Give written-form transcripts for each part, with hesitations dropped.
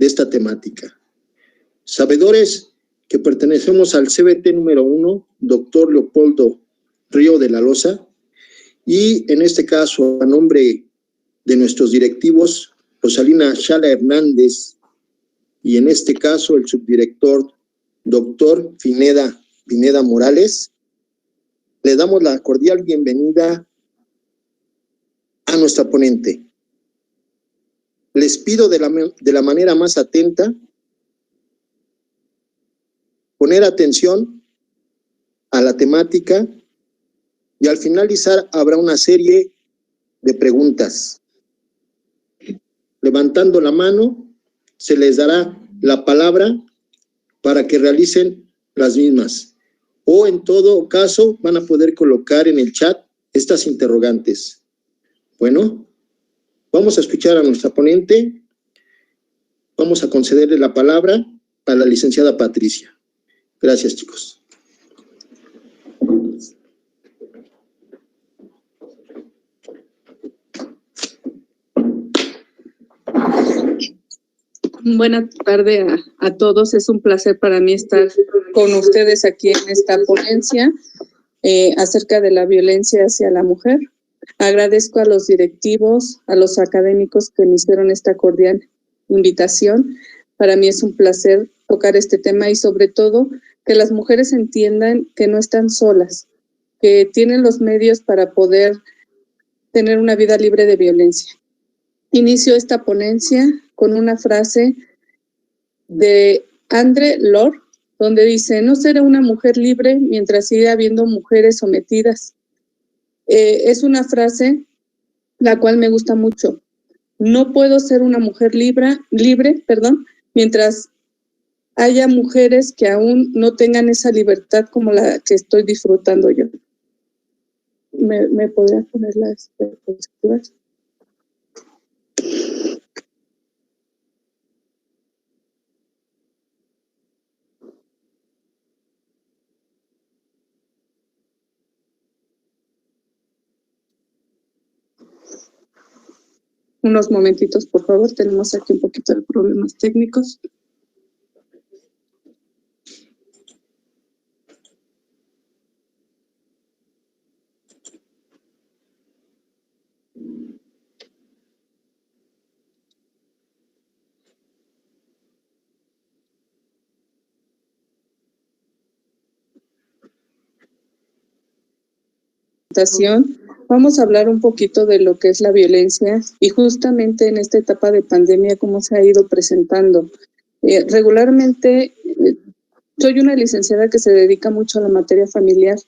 de esta temática. Sabedores que pertenecemos al CBT número 1, doctor Leopoldo Río de la Loza, y en este caso, a nombre de nuestros directivos, Rosalina Chala Hernández, y en este caso el subdirector, doctor Pineda Morales, le damos la cordial bienvenida a nuestra ponente. Les pido de la manera más atenta poner atención a la temática y al finalizar habrá una serie de preguntas. Levantando la mano, se les dará la palabra para que realicen las mismas. O en todo caso, van a poder colocar en el chat estas interrogantes. Bueno, vamos a escuchar a nuestra ponente. Vamos a concederle la palabra a la licenciada Patricia. Gracias, chicos. Buenas tardes a todos. Es un placer para mí estar con ustedes aquí en esta ponencia acerca de la violencia hacia la mujer. Agradezco a los directivos, a los académicos que me hicieron esta cordial invitación. Para mí es un placer tocar este tema y sobre todo que las mujeres entiendan que no están solas, que tienen los medios para poder tener una vida libre de violencia. Inicio esta ponencia con una frase de Audre Lorde, donde dice: no seré una mujer libre mientras siga habiendo mujeres sometidas. Es una frase la cual me gusta mucho. No puedo ser una mujer libre, mientras haya mujeres que aún no tengan esa libertad como la que estoy disfrutando yo. ¿Me podrías poner las diapositivas? Unos momentitos, por favor. Tenemos aquí un poquito de problemas técnicos. Vamos a hablar un poquito de lo que es la violencia y justamente en esta etapa de pandemia cómo se ha ido presentando. Regularmente soy una licenciada que se dedica mucho a la materia familiar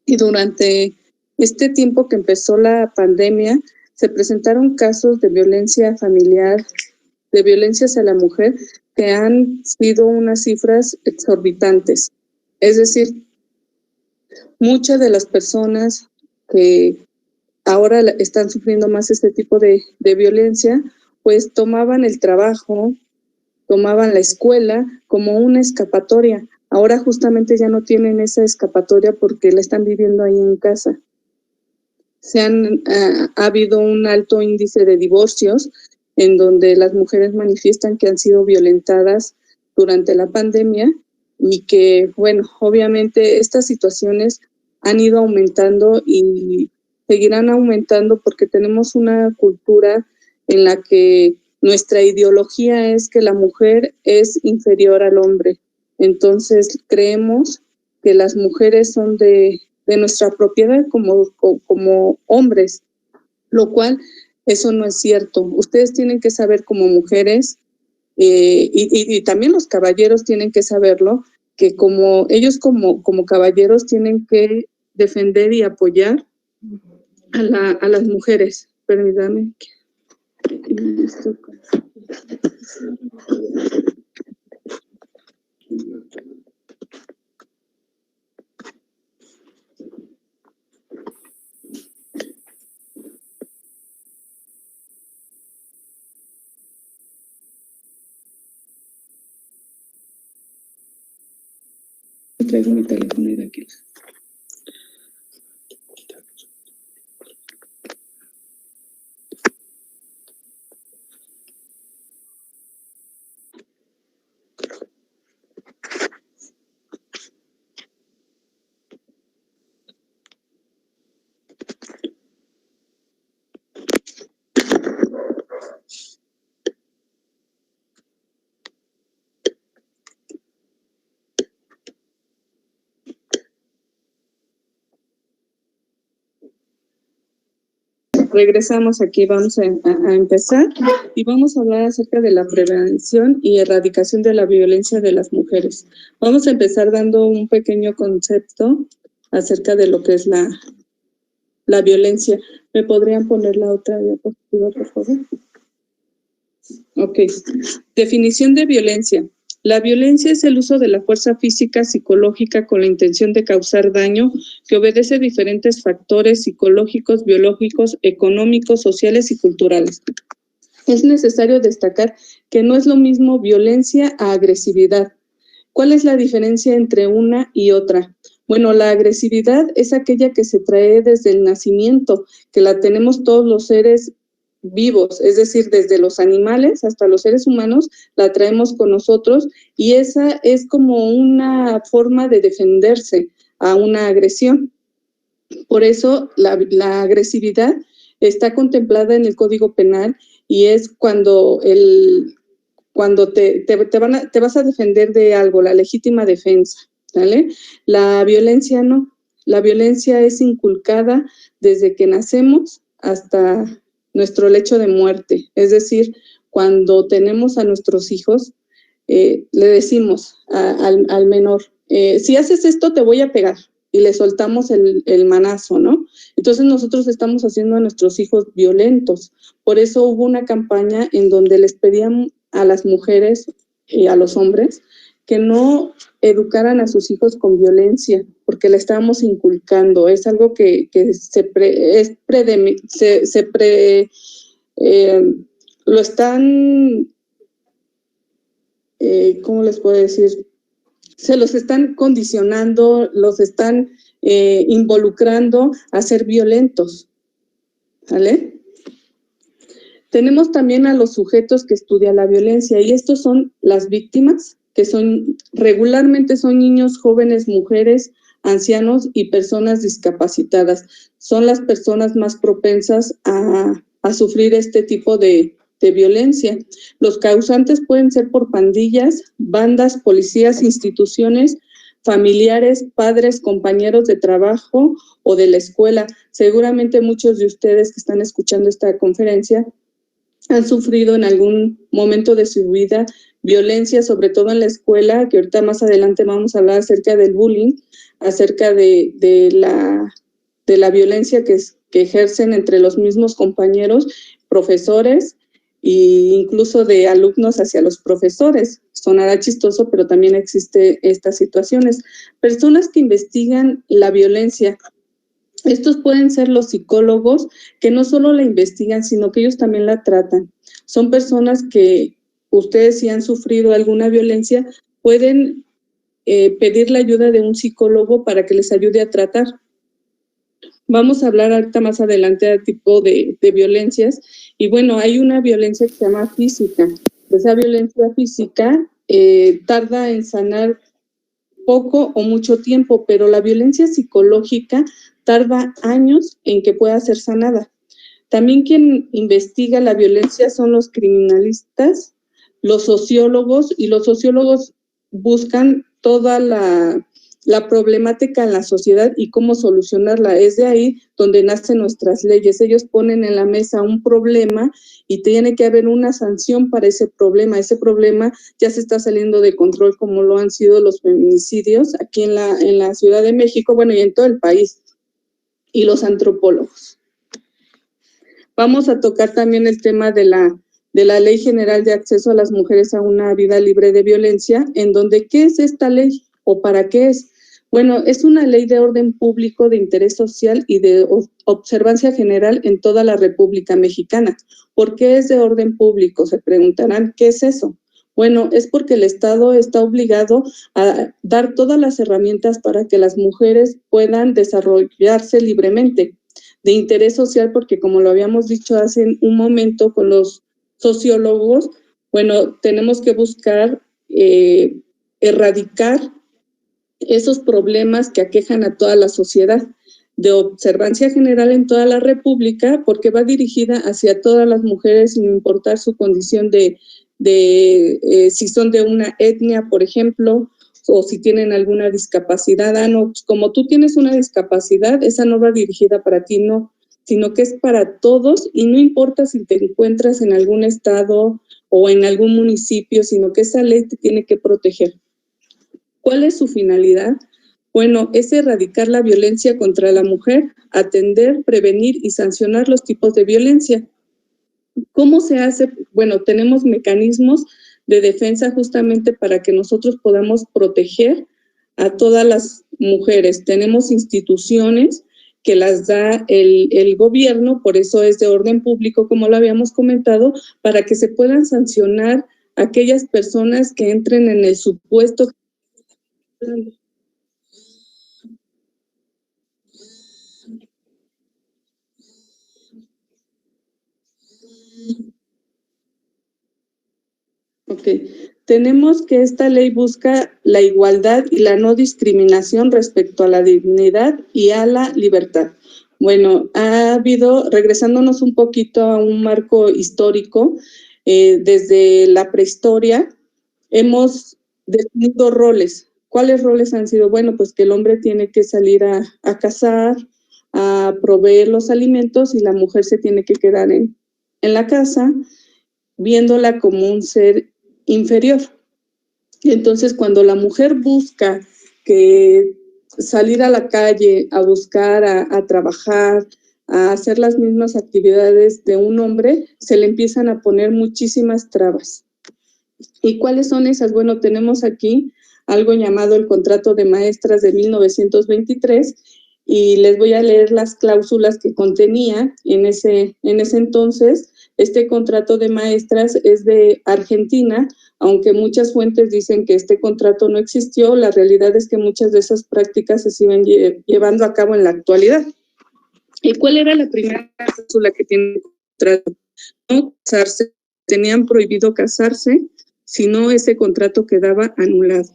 y durante este tiempo que empezó la pandemia se presentaron casos de violencia familiar, de violencia hacia la mujer que han sido unas cifras exorbitantes. Es decir, muchas de las personas que ahora están sufriendo más este tipo de violencia, pues tomaban el trabajo, tomaban la escuela como una escapatoria. Ahora justamente ya no tienen esa escapatoria porque la están viviendo ahí en casa. Ha habido un alto índice de divorcios en donde las mujeres manifiestan que han sido violentadas durante la pandemia y que, bueno, obviamente estas situaciones han ido aumentando y seguirán aumentando porque tenemos una cultura en la que nuestra ideología es que la mujer es inferior al hombre. Entonces creemos que las mujeres son de nuestra propiedad como hombres, lo cual eso no es cierto. Ustedes tienen que saber como mujeres y también los caballeros tienen que saberlo, que como ellos como caballeros tienen que defender y apoyar a las mujeres. Permítame. Traigo mi teléfono de aquí. regresamos aquí, vamos a empezar y vamos a hablar acerca de la prevención y erradicación de la violencia de las mujeres. Vamos a empezar dando un pequeño concepto acerca de lo que es la violencia. ¿Me podrían poner la otra diapositiva, por favor? Ok. Definición de violencia. La violencia es el uso de la fuerza física, psicológica con la intención de causar daño que obedece a diferentes factores psicológicos, biológicos, económicos, sociales y culturales. Es necesario destacar que no es lo mismo violencia a agresividad. ¿Cuál es la diferencia entre una y otra? Bueno, la agresividad es aquella que se trae desde el nacimiento, que la tenemos todos los seres vivos, es decir, desde los animales hasta los seres humanos, la traemos con nosotros y esa es como una forma de defenderse a una agresión. Por eso la agresividad está contemplada en el Código Penal y es cuando te vas a defender de algo, la legítima defensa, ¿vale? La violencia no, la violencia es inculcada desde que nacemos hasta nuestro lecho de muerte, es decir, cuando tenemos a nuestros hijos, le decimos al menor, si haces esto te voy a pegar, y le soltamos el manazo, ¿no? Entonces nosotros estamos haciendo a nuestros hijos violentos. Por eso hubo una campaña en donde les pedían a las mujeres y a los hombres que no educaran a sus hijos con violencia, porque la estábamos inculcando. Es algo que lo están, ¿cómo les puedo decir? Se los están condicionando, los están involucrando a ser violentos, ¿vale? Tenemos también a los sujetos que estudian la violencia y estos son las víctimas, que regularmente son niños, jóvenes, mujeres, ancianos y personas discapacitadas. Son las personas más propensas a sufrir este tipo de violencia. Los causantes pueden ser por pandillas, bandas, policías, instituciones, familiares, padres, compañeros de trabajo o de la escuela. Seguramente muchos de ustedes que están escuchando esta conferencia han sufrido en algún momento de su vida violencia, sobre todo en la escuela, que ahorita más adelante vamos a hablar acerca del bullying, acerca de la violencia que ejercen entre los mismos compañeros, profesores e incluso de alumnos hacia los profesores. Sonará chistoso, pero también existe estas situaciones. Personas que investigan la violencia. Estos pueden ser los psicólogos que no solo la investigan, sino que ellos también la tratan. Son personas que ustedes, si han sufrido alguna violencia, pueden pedir la ayuda de un psicólogo para que les ayude a tratar. Vamos a hablar ahorita más adelante del tipo de violencias. Y bueno, hay una violencia que se llama física. Esa violencia física tarda en sanar poco o mucho tiempo, pero la violencia psicológica tarda años en que pueda ser sanada. También quien investiga la violencia son los criminalistas, los sociólogos, y los sociólogos buscan toda la problemática en la sociedad y cómo solucionarla. Es de ahí donde nacen nuestras leyes. Ellos ponen en la mesa un problema y tiene que haber una sanción para ese problema. Ese problema ya se está saliendo de control, como lo han sido los feminicidios aquí en la Ciudad de México, bueno, y en todo el país. Y los antropólogos. Vamos a tocar también el tema de la Ley General de Acceso a las Mujeres a una Vida Libre de Violencia, en donde, ¿qué es esta ley o para qué es? Bueno, es una ley de orden público, de interés social y de observancia general en toda la República Mexicana. ¿Por qué es de orden público? Se preguntarán, ¿qué es eso? Bueno, es porque el Estado está obligado a dar todas las herramientas para que las mujeres puedan desarrollarse libremente. De interés social, porque como lo habíamos dicho hace un momento con los sociólogos, bueno, tenemos que buscar erradicar esos problemas que aquejan a toda la sociedad. De observancia general en toda la República, porque va dirigida hacia todas las mujeres sin importar su condición si son de una etnia, por ejemplo, o si tienen alguna discapacidad. No, como tú tienes una discapacidad, esa no va dirigida para ti, no. sino que es para todos y no importa si te encuentras en algún estado o en algún municipio, sino que esa ley te tiene que proteger. ¿Cuál es su finalidad? Bueno, es erradicar la violencia contra la mujer, atender, prevenir y sancionar los tipos de violencia. ¿Cómo se hace? Bueno, tenemos mecanismos de defensa justamente para que nosotros podamos proteger a todas las mujeres. Tenemos instituciones que las da el gobierno, por eso es de orden público, como lo habíamos comentado, para que se puedan sancionar a aquellas personas que entren en el supuesto. Ok, tenemos que esta ley busca la igualdad y la no discriminación respecto a la dignidad y a la libertad. Bueno, ha habido, regresándonos un poquito a un marco histórico, desde la prehistoria hemos definido roles. ¿Cuáles roles han sido? Bueno, pues que el hombre tiene que salir a cazar, a proveer los alimentos y la mujer se tiene que quedar en la casa, viéndola como un ser inferior. Entonces, cuando la mujer busca que salir a la calle, a buscar, a trabajar, a hacer las mismas actividades de un hombre, se le empiezan a poner muchísimas trabas. ¿Y cuáles son esas? Bueno, tenemos aquí algo llamado el Contrato de Maestras de 1923 y les voy a leer las cláusulas que contenía en ese entonces. Este contrato de maestras es de Argentina, aunque muchas fuentes dicen que este contrato no existió, la realidad es que muchas de esas prácticas se siguen llevando a cabo en la actualidad. ¿Y cuál era la primera cláusula que tiene el contrato? No casarse, tenían prohibido casarse, si no ese contrato quedaba anulado.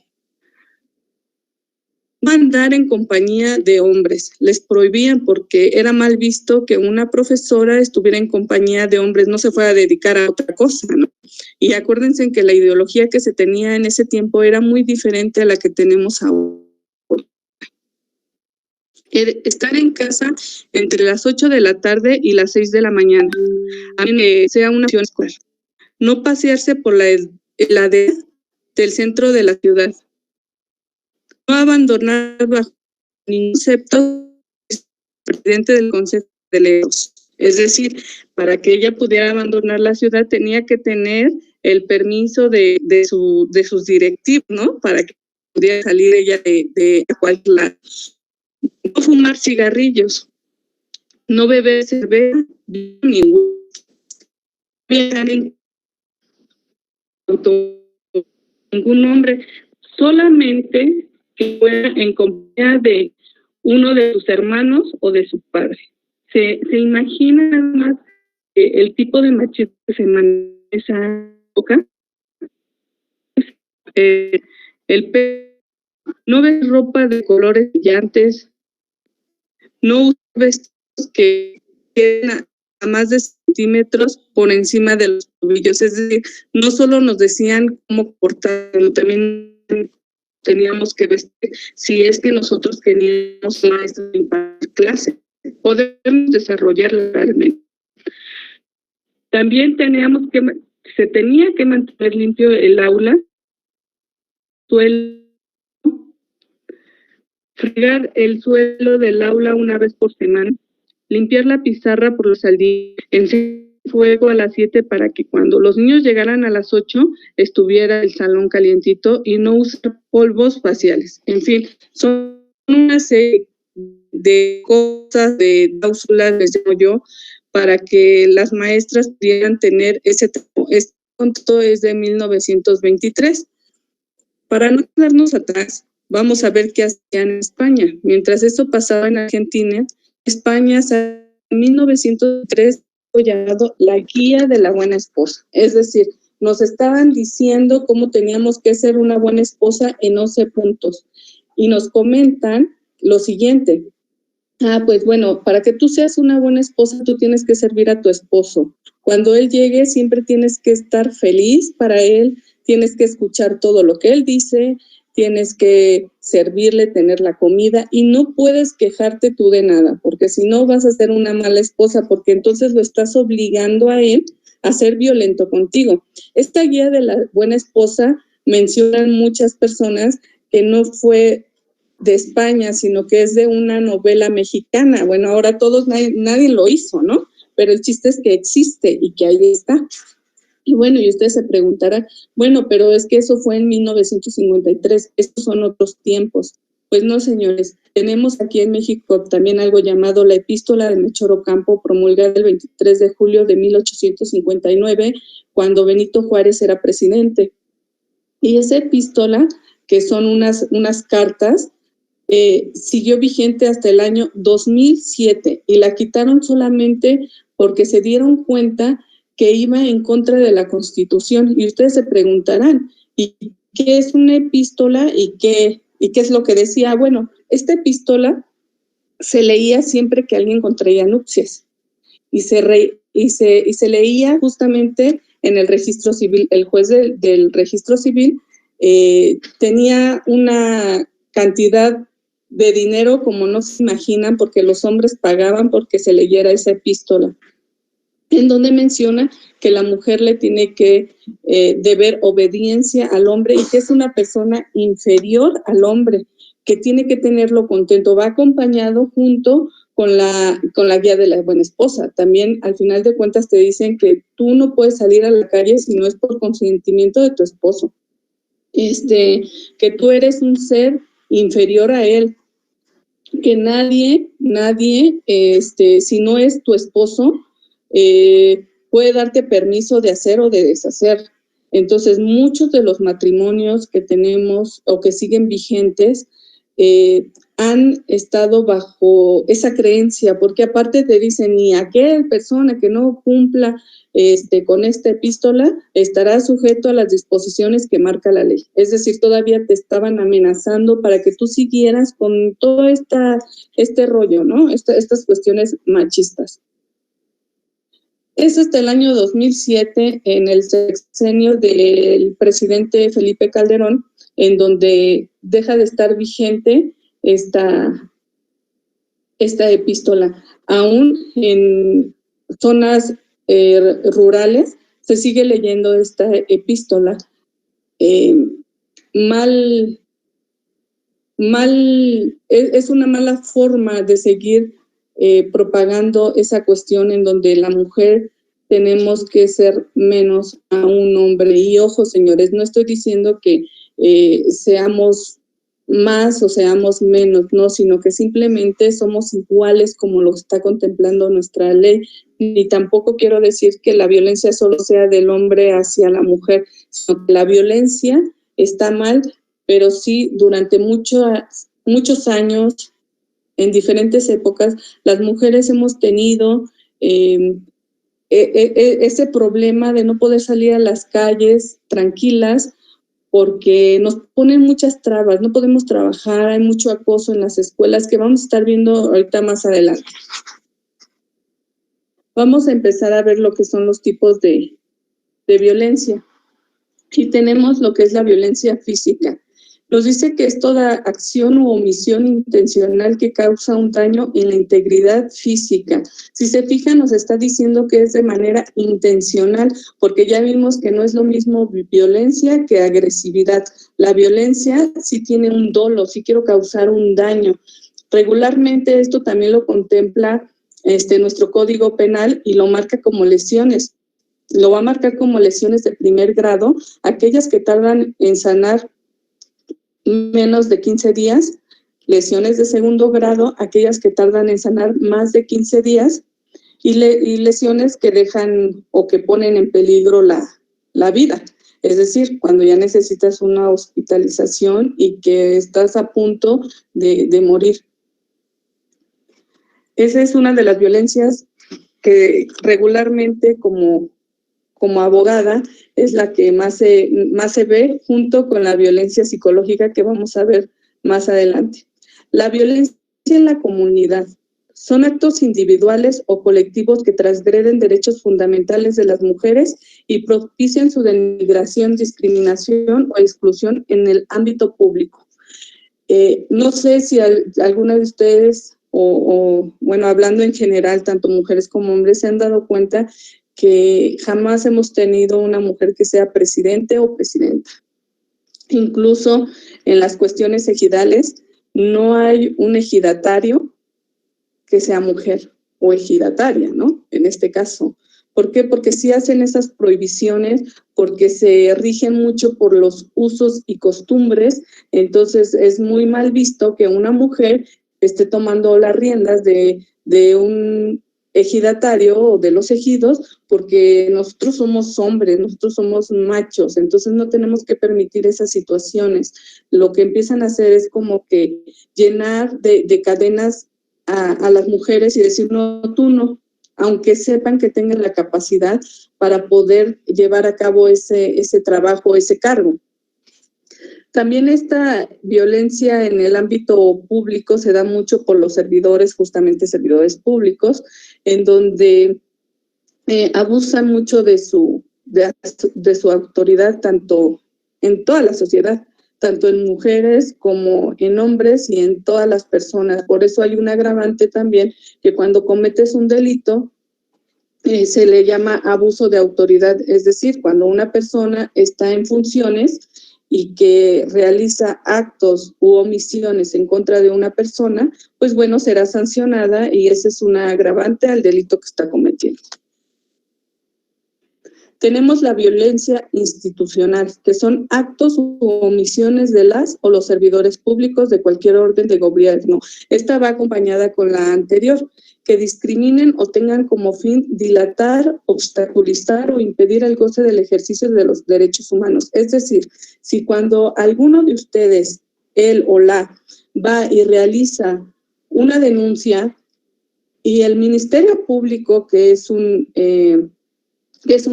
No andar en compañía de hombres, les prohibían porque era mal visto que una profesora estuviera en compañía de hombres, no se fuera a dedicar a otra cosa, ¿no? Y acuérdense que la ideología que se tenía en ese tiempo era muy diferente a la que tenemos ahora. Estar en casa entre las 8 de la tarde y las 6 de la mañana, a menos que sea una opción escolar. No pasearse por la heladera del centro de la ciudad. No abandonar bajo ningún concepto presidente del Consejo de Leos. Es decir, para que ella pudiera abandonar la ciudad tenía que tener el permiso de sus directivos, ¿no? Para que pudiera salir ella de cualquier lado. No fumar cigarrillos, no beber cerveza, ningún viajar en auto, ningún hombre, solamente que fuera en compañía de uno de sus hermanos o de su padre. Se imagina más el tipo de machismo que se maneja en esa época. No ves ropa de colores brillantes, no usas vestidos que queden a más de centímetros por encima de los tobillos. Es decir, no solo nos decían cómo portar, sino también teníamos que vestir si es que nosotros teníamos maestros en clase. Podemos desarrollarla realmente. También se tenía que mantener limpio el aula, fregar el suelo del aula una vez por semana, limpiar la pizarra por los días, encender fuego a las 7 para que cuando los niños llegaran a las 8 estuviera el salón calientito y no usar polvos faciales. En fin, son una serie de cosas, de cláusulas, les llamo yo, para que las maestras pudieran tener ese trabajo. Este contrato es de 1923. Para no quedarnos atrás, vamos a ver qué hacían en España. Mientras eso pasaba en Argentina, España en 1903 fue llamado la Guía de la Buena Esposa. Es decir, nos estaban diciendo cómo teníamos que ser una buena esposa en 11 puntos. Y nos comentan lo siguiente. Pues bueno, para que tú seas una buena esposa, tú tienes que servir a tu esposo. Cuando él llegue, siempre tienes que estar feliz para él, tienes que escuchar todo lo que él dice, tienes que servirle, tener la comida y no puedes quejarte tú de nada, porque si no vas a ser una mala esposa, porque entonces lo estás obligando a él a ser violento contigo. Esta guía de la buena esposa mencionan muchas personas que no fue de España, sino que es de una novela mexicana. Bueno, ahora nadie lo hizo, ¿no? Pero el chiste es que existe y que ahí está. Y bueno, y ustedes se preguntarán, bueno, pero es que eso fue en 1953, estos son otros tiempos. Pues no, señores, tenemos aquí en México también algo llamado la Epístola de Melchor Ocampo, promulgada el 23 de julio de 1859, cuando Benito Juárez era presidente. Y esa epístola, que son unas cartas, siguió vigente hasta el año 2007 y la quitaron solamente porque se dieron cuenta que iba en contra de la Constitución. Y ustedes se preguntarán, ¿y qué es una epístola y qué es lo que decía? Bueno, esta epístola se leía siempre que alguien contraía nupcias y se leía justamente en el registro civil. El juez del registro civil tenía una cantidad de dinero como no se imaginan, porque los hombres pagaban porque se leyera esa epístola, en donde menciona que la mujer le tiene que deber obediencia al hombre y que es una persona inferior al hombre, que tiene que tenerlo contento. Va acompañado junto con la guía de la buena esposa. También, al final de cuentas, te dicen que tú no puedes salir a la calle si no es por consentimiento de tu esposo. Que tú eres un ser inferior a él, que nadie, si no es tu esposo, puede darte permiso de hacer o de deshacer. Entonces, muchos de los matrimonios que tenemos o que siguen vigentes han estado bajo esa creencia, porque aparte te dicen, ni aquella persona que no cumpla con esta epístola estará sujeto a las disposiciones que marca la ley. Es decir, todavía te estaban amenazando para que tú siguieras con todo este rollo, ¿no? Estas cuestiones machistas. Es hasta el año 2007, en el sexenio del presidente Felipe Calderón, en donde deja de estar vigente esta epístola. Aún en zonas rurales se sigue leyendo esta epístola. Es una mala forma de seguir propagando esa cuestión en donde la mujer tenemos que ser menos a un hombre. Y ojo, señores, no estoy diciendo que seamos más o seamos menos, no, sino que simplemente somos iguales como lo está contemplando nuestra ley. Ni tampoco quiero decir que la violencia solo sea del hombre hacia la mujer, sino que la violencia está mal, pero sí durante muchos años, en diferentes épocas, las mujeres hemos tenido ese problema de no poder salir a las calles tranquilas, porque nos ponen muchas trabas, no podemos trabajar, hay mucho acoso en las escuelas, que vamos a estar viendo ahorita más adelante. Vamos a empezar a ver lo que son los tipos de violencia. Y tenemos lo que es la violencia física. Nos dice que es toda acción u omisión intencional que causa un daño en la integridad física. Si se fijan, nos está diciendo que es de manera intencional, porque ya vimos que no es lo mismo violencia que agresividad. La violencia sí tiene un dolo, sí quiero causar un daño. Regularmente esto también lo contempla nuestro Código Penal y lo marca como lesiones. Lo va a marcar como lesiones de primer grado, aquellas que tardan en sanar menos de 15 días, lesiones de segundo grado, aquellas que tardan en sanar más de 15 días, y lesiones que dejan o que ponen en peligro la vida. Es decir, cuando ya necesitas una hospitalización y que estás a punto de morir. Esa es una de las violencias que regularmente como abogada es la que más se ve, junto con la violencia psicológica que vamos a ver más adelante. La violencia en la comunidad. Son actos individuales o colectivos que transgreden derechos fundamentales de las mujeres y propician su denigración, discriminación o exclusión en el ámbito público. No sé si alguna de ustedes, bueno, hablando en general, tanto mujeres como hombres, se han dado cuenta que jamás hemos tenido una mujer que sea presidente o presidenta. Incluso en las cuestiones ejidales, no hay un ejidatario que sea mujer o ejidataria, ¿no? En este caso. ¿Por qué? Porque sí hacen esas prohibiciones, porque se rigen mucho por los usos y costumbres, entonces es muy mal visto que una mujer esté tomando las riendas de un ejidatario o de los ejidos, porque nosotros somos hombres, nosotros somos machos, entonces no tenemos que permitir esas situaciones. Lo que empiezan a hacer es como que llenar de cadenas a las mujeres y decir, no, tú no, aunque sepan que tengan la capacidad para poder llevar a cabo ese trabajo, ese cargo. También esta violencia en el ámbito público se da mucho por los servidores, justamente servidores públicos, en donde abusan mucho de su autoridad, tanto en toda la sociedad, tanto en mujeres como en hombres y en todas las personas. Por eso hay un agravante también, que cuando cometes un delito, se le llama abuso de autoridad, es decir, cuando una persona está en funciones y que realiza actos u omisiones en contra de una persona, pues bueno, será sancionada y ese es un agravante al delito que está cometiendo. Tenemos la violencia institucional, que son actos u omisiones de las o los servidores públicos de cualquier orden de gobierno. Esta va acompañada con la anterior, que discriminen o tengan como fin dilatar, obstaculizar o impedir el goce del ejercicio de los derechos humanos. Es decir, si cuando alguno de ustedes, él o la, va y realiza una denuncia y el Ministerio Público, que es una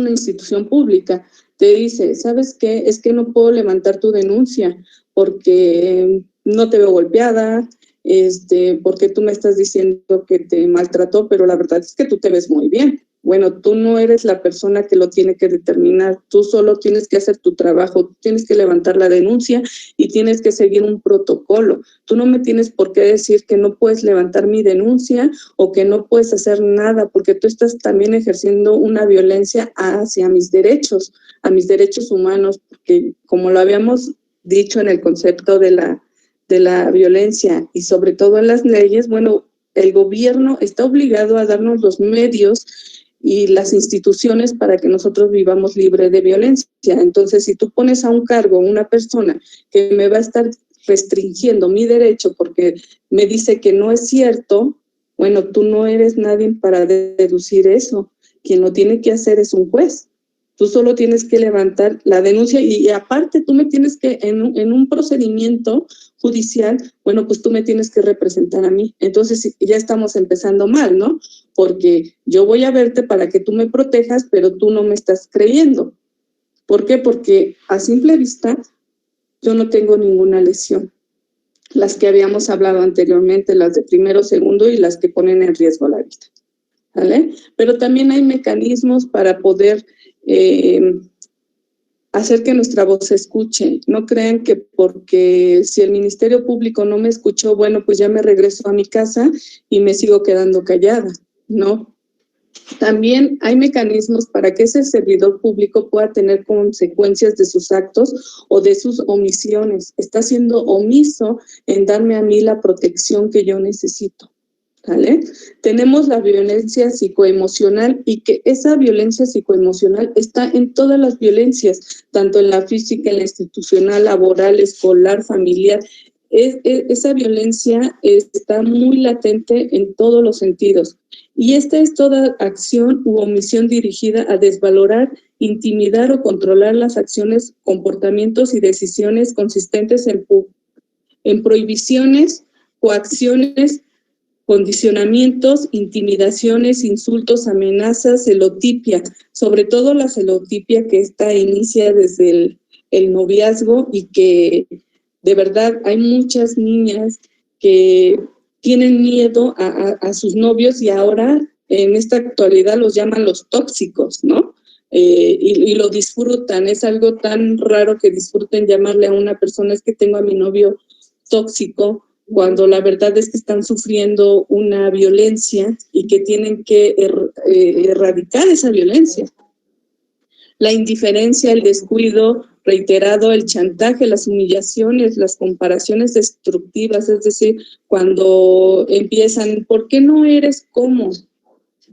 institución pública, te dice, ¿sabes qué? Es que no puedo levantar tu denuncia porque no te veo golpeada, porque tú me estás diciendo que te maltrató, pero la verdad es que tú te ves muy bien. Bueno, tú no eres la persona que lo tiene que determinar, tú solo tienes que hacer tu trabajo, tienes que levantar la denuncia y tienes que seguir un protocolo. Tú no me tienes por qué decir que no puedes levantar mi denuncia o que no puedes hacer nada, porque tú estás también ejerciendo una violencia hacia mis derechos, a mis derechos humanos, porque como lo habíamos dicho en el concepto de la violencia y sobre todo en las leyes, bueno, el gobierno está obligado a darnos los medios y las instituciones para que nosotros vivamos libre de violencia. Entonces, si tú pones a un cargo una persona que me va a estar restringiendo mi derecho porque me dice que no es cierto, bueno, tú no eres nadie para deducir eso. Quien lo tiene que hacer es un juez. Tú solo tienes que levantar la denuncia y aparte tú me tienes que, en un procedimiento judicial, bueno, pues tú me tienes que representar a mí. Entonces ya estamos empezando mal, ¿no? Porque yo voy a verte para que tú me protejas, pero tú no me estás creyendo. ¿Por qué? Porque a simple vista yo no tengo ninguna lesión. Las que habíamos hablado anteriormente, las de primero, segundo y las que ponen en riesgo la vida. ¿Vale? Pero también hay mecanismos para poder hacer que nuestra voz se escuche. No crean que porque si el Ministerio Público no me escuchó, bueno, pues ya me regreso a mi casa y me sigo quedando callada. No. También hay mecanismos para que ese servidor público pueda tener consecuencias de sus actos o de sus omisiones. Está siendo omiso en darme a mí la protección que yo necesito. ¿Vale? Tenemos la violencia psicoemocional y que esa violencia psicoemocional está en todas las violencias, tanto en la física, en la institucional, laboral, escolar, familiar. Esa violencia está muy latente en todos los sentidos. Y esta es toda acción u omisión dirigida a desvalorar, intimidar o controlar las acciones, comportamientos y decisiones consistentes en prohibiciones, coacciones, condicionamientos, intimidaciones, insultos, amenazas, celotipia, sobre todo la celotipia que inicia desde el noviazgo y que de verdad hay muchas niñas que tienen miedo a sus novios y ahora en esta actualidad los llaman los tóxicos, ¿no? Y lo disfrutan. Es algo tan raro que disfruten llamarle a una persona, es que tengo a mi novio tóxico, cuando la verdad es que están sufriendo una violencia y que tienen que erradicar esa violencia. La indiferencia, el descuido reiterado, el chantaje, las humillaciones, las comparaciones destructivas, es decir, cuando empiezan, ¿por qué no eres como?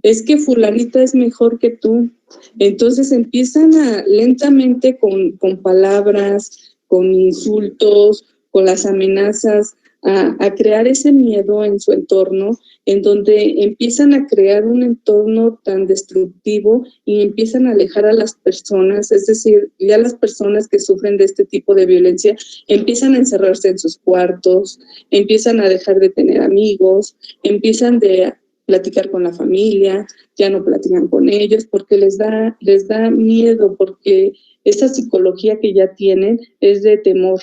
Es que fulanita es mejor que tú. Entonces empiezan lentamente con palabras, con insultos, con las amenazas, a crear ese miedo en su entorno, en donde empiezan a crear un entorno tan destructivo y empiezan a alejar a las personas, es decir, ya las personas que sufren de este tipo de violencia empiezan a encerrarse en sus cuartos, empiezan a dejar de tener amigos, empiezan de platicar con la familia, ya no platican con ellos porque les da miedo, porque esa psicología que ya tienen es de temor.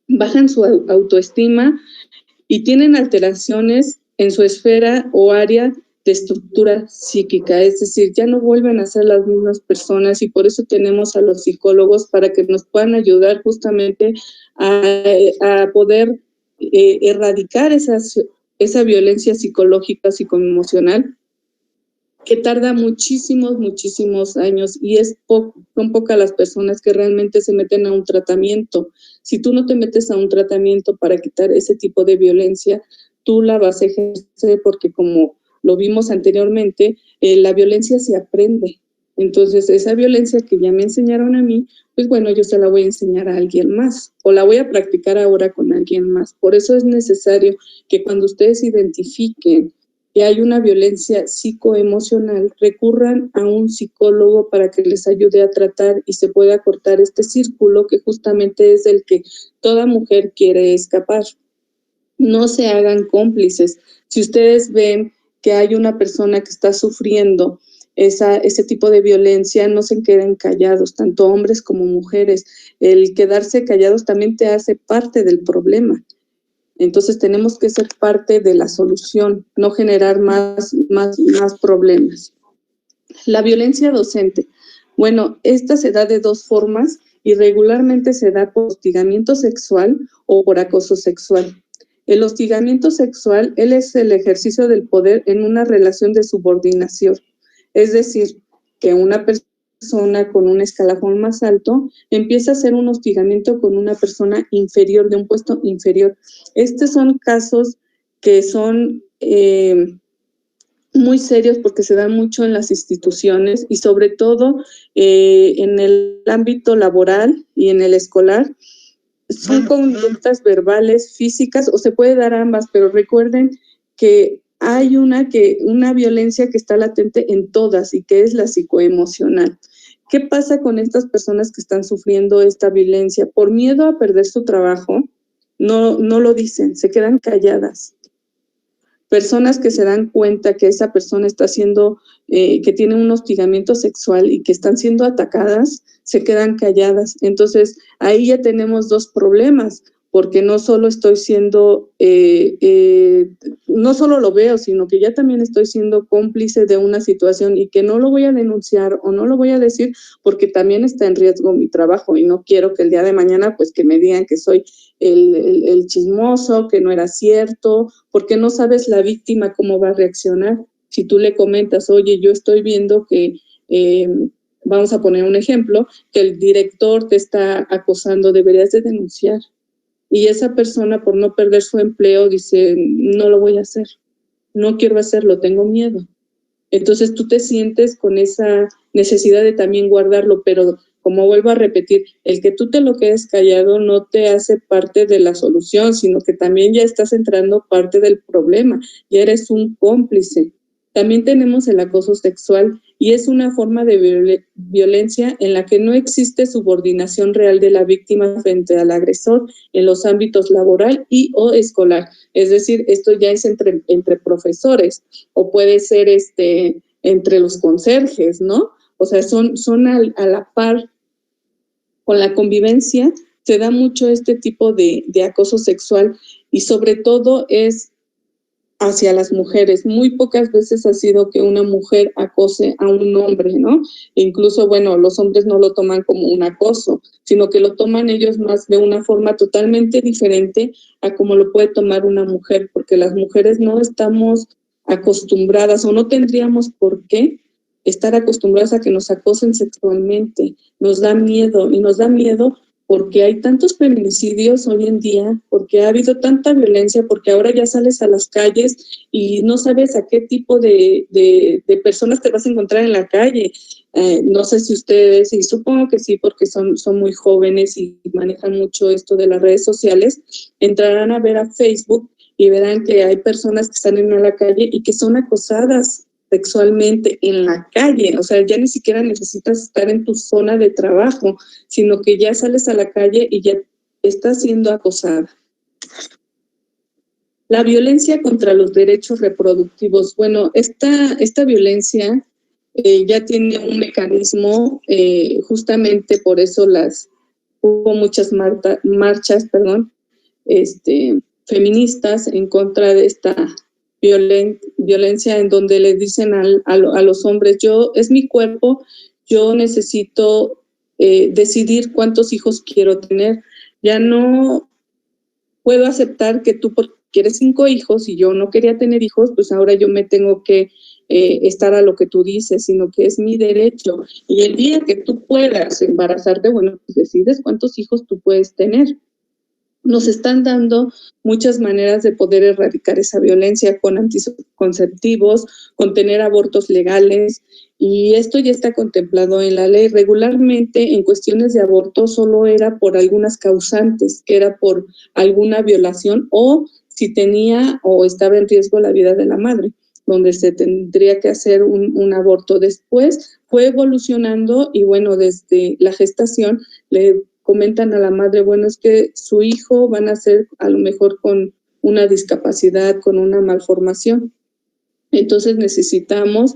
Bajan su autoestima y tienen alteraciones en su esfera o área de estructura psíquica, es decir, ya no vuelven a ser las mismas personas y por eso tenemos a los psicólogos para que nos puedan ayudar justamente a poder erradicar esa violencia psicológica, psicoemocional, que tarda muchísimos años y son pocas las personas que realmente se meten a un tratamiento. Si tú no te metes a un tratamiento para quitar ese tipo de violencia, tú la vas a ejercer porque, como lo vimos anteriormente, la violencia se aprende. Entonces, esa violencia que ya me enseñaron a mí, pues bueno, yo se la voy a enseñar a alguien más o la voy a practicar ahora con alguien más. Por eso es necesario que cuando ustedes identifiquen que hay una violencia psicoemocional, recurran a un psicólogo para que les ayude a tratar y se pueda cortar este círculo que justamente es del que toda mujer quiere escapar. No se hagan cómplices. Si ustedes ven que hay una persona que está sufriendo ese tipo de violencia, no se queden callados, tanto hombres como mujeres. El quedarse callados también te hace parte del problema. Entonces tenemos que ser parte de la solución, no generar más problemas. La violencia docente. Bueno, esta se da de dos formas y regularmente se da por hostigamiento sexual o por acoso sexual. El hostigamiento sexual, él es el ejercicio del poder en una relación de subordinación. Es decir, que una persona con un escalafón más alto empieza a hacer un hostigamiento con una persona inferior, de un puesto inferior. Estos son casos que son muy serios porque se dan mucho en las instituciones y sobre todo en el ámbito laboral y en el escolar. Son conductas verbales, físicas, o se puede dar ambas, pero recuerden que hay una violencia que está latente en todas y que es la psicoemocional. ¿Qué pasa con estas personas que están sufriendo esta violencia? Por miedo a perder su trabajo, no lo dicen, se quedan calladas. Personas que se dan cuenta que esa persona está siendo, que tiene un hostigamiento sexual y que están siendo atacadas, se quedan calladas. Entonces, ahí ya tenemos dos problemas, porque no solo estoy siendo, no solo lo veo, sino que ya también estoy siendo cómplice de una situación y que no lo voy a denunciar o no lo voy a decir porque también está en riesgo mi trabajo y no quiero que el día de mañana pues que me digan que soy el chismoso, que no era cierto, porque no sabes la víctima cómo va a reaccionar. Si tú le comentas, oye, yo estoy viendo que, vamos a poner un ejemplo, que el director te está acosando, deberías de denunciar. Y esa persona, por no perder su empleo, dice, no lo voy a hacer, no quiero hacerlo, tengo miedo. Entonces tú te sientes con esa necesidad de también guardarlo, pero como vuelvo a repetir, el que tú te lo quedes callado no te hace parte de la solución, sino que también ya estás entrando parte del problema, ya eres un cómplice. También tenemos el acoso sexual y es una forma de violencia en la que no existe subordinación real de la víctima frente al agresor en los ámbitos laboral y o escolar. Es decir, esto ya es entre profesores o puede ser entre los conserjes, ¿no? O sea, son a la par. Con la convivencia se da mucho este tipo de acoso sexual y sobre todo es hacia las mujeres. Muy pocas veces ha sido que una mujer acose a un hombre, ¿no? E incluso, bueno, los hombres no lo toman como un acoso, sino que lo toman ellos más de una forma totalmente diferente a como lo puede tomar una mujer, porque las mujeres no estamos acostumbradas o no tendríamos por qué estar acostumbradas a que nos acosen sexualmente. Nos da miedo, y nos da miedo porque hay tantos feminicidios hoy en día, porque ha habido tanta violencia, porque ahora ya sales a las calles y no sabes a qué tipo de personas te vas a encontrar en la calle. No sé si ustedes, y supongo que sí, porque son muy jóvenes y manejan mucho esto de las redes sociales, entrarán a ver a Facebook y verán que hay personas que salen a la calle y que son acosadas sexualmente en la calle. O sea, ya ni siquiera necesitas estar en tu zona de trabajo, sino que ya sales a la calle y ya estás siendo acosada. La violencia contra los derechos reproductivos. Bueno, esta violencia ya tiene un mecanismo, justamente por eso hubo muchas marchas, feministas en contra de esta violencia, en donde le dicen a los hombres, es mi cuerpo, yo necesito decidir cuántos hijos quiero tener. Ya no puedo aceptar que tú, porque quieres 5 hijos y yo no quería tener hijos, pues ahora yo me tengo que estar a lo que tú dices, sino que es mi derecho. Y el día que tú puedas embarazarte, bueno, pues decides cuántos hijos tú puedes tener. Nos están dando muchas maneras de poder erradicar esa violencia con anticonceptivos, con tener abortos legales, y esto ya está contemplado en la ley. Regularmente en cuestiones de aborto solo era por algunas causantes, que era por alguna violación o si tenía o estaba en riesgo la vida de la madre, donde se tendría que hacer un aborto. Después fue evolucionando y bueno, desde la gestación le comentan a la madre, bueno, es que su hijo va a nacer a lo mejor con una discapacidad, con una malformación. Entonces necesitamos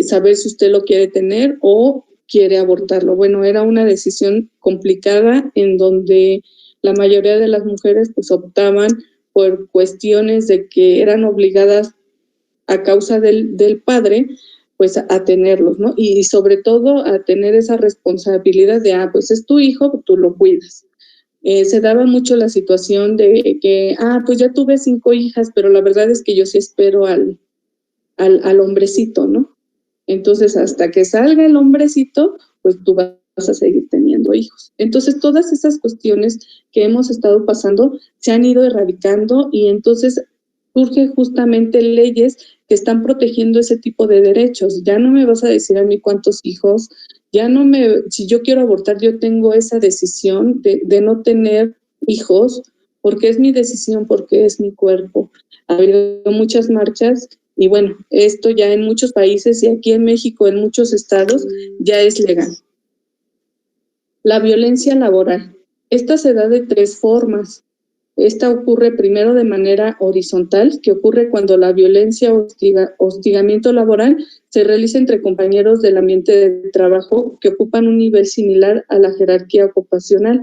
saber si usted lo quiere tener o quiere abortarlo. Bueno, era una decisión complicada en donde la mayoría de las mujeres pues optaban por cuestiones de que eran obligadas a causa del padre, pues a tenerlos, ¿no? Y sobre todo a tener esa responsabilidad de, pues es tu hijo, tú lo cuidas. Se daba mucho la situación de que, pues ya tuve 5 hijas, pero la verdad es que yo sí espero al hombrecito, ¿no? Entonces, hasta que salga el hombrecito, pues tú vas a seguir teniendo hijos. Entonces, todas esas cuestiones que hemos estado pasando se han ido erradicando y entonces surgen justamente leyes que están protegiendo ese tipo de derechos. Ya no me vas a decir a mí cuántos hijos, si yo quiero abortar, yo tengo esa decisión de no tener hijos, porque es mi decisión, porque es mi cuerpo. Ha habido muchas marchas y bueno, esto ya en muchos países y aquí en México, en muchos estados, ya es legal. La violencia laboral. Esta se da de 3 formas. Esta ocurre primero de manera horizontal, que ocurre cuando la violencia o hostigamiento laboral se realiza entre compañeros del ambiente de trabajo que ocupan un nivel similar a la jerarquía ocupacional.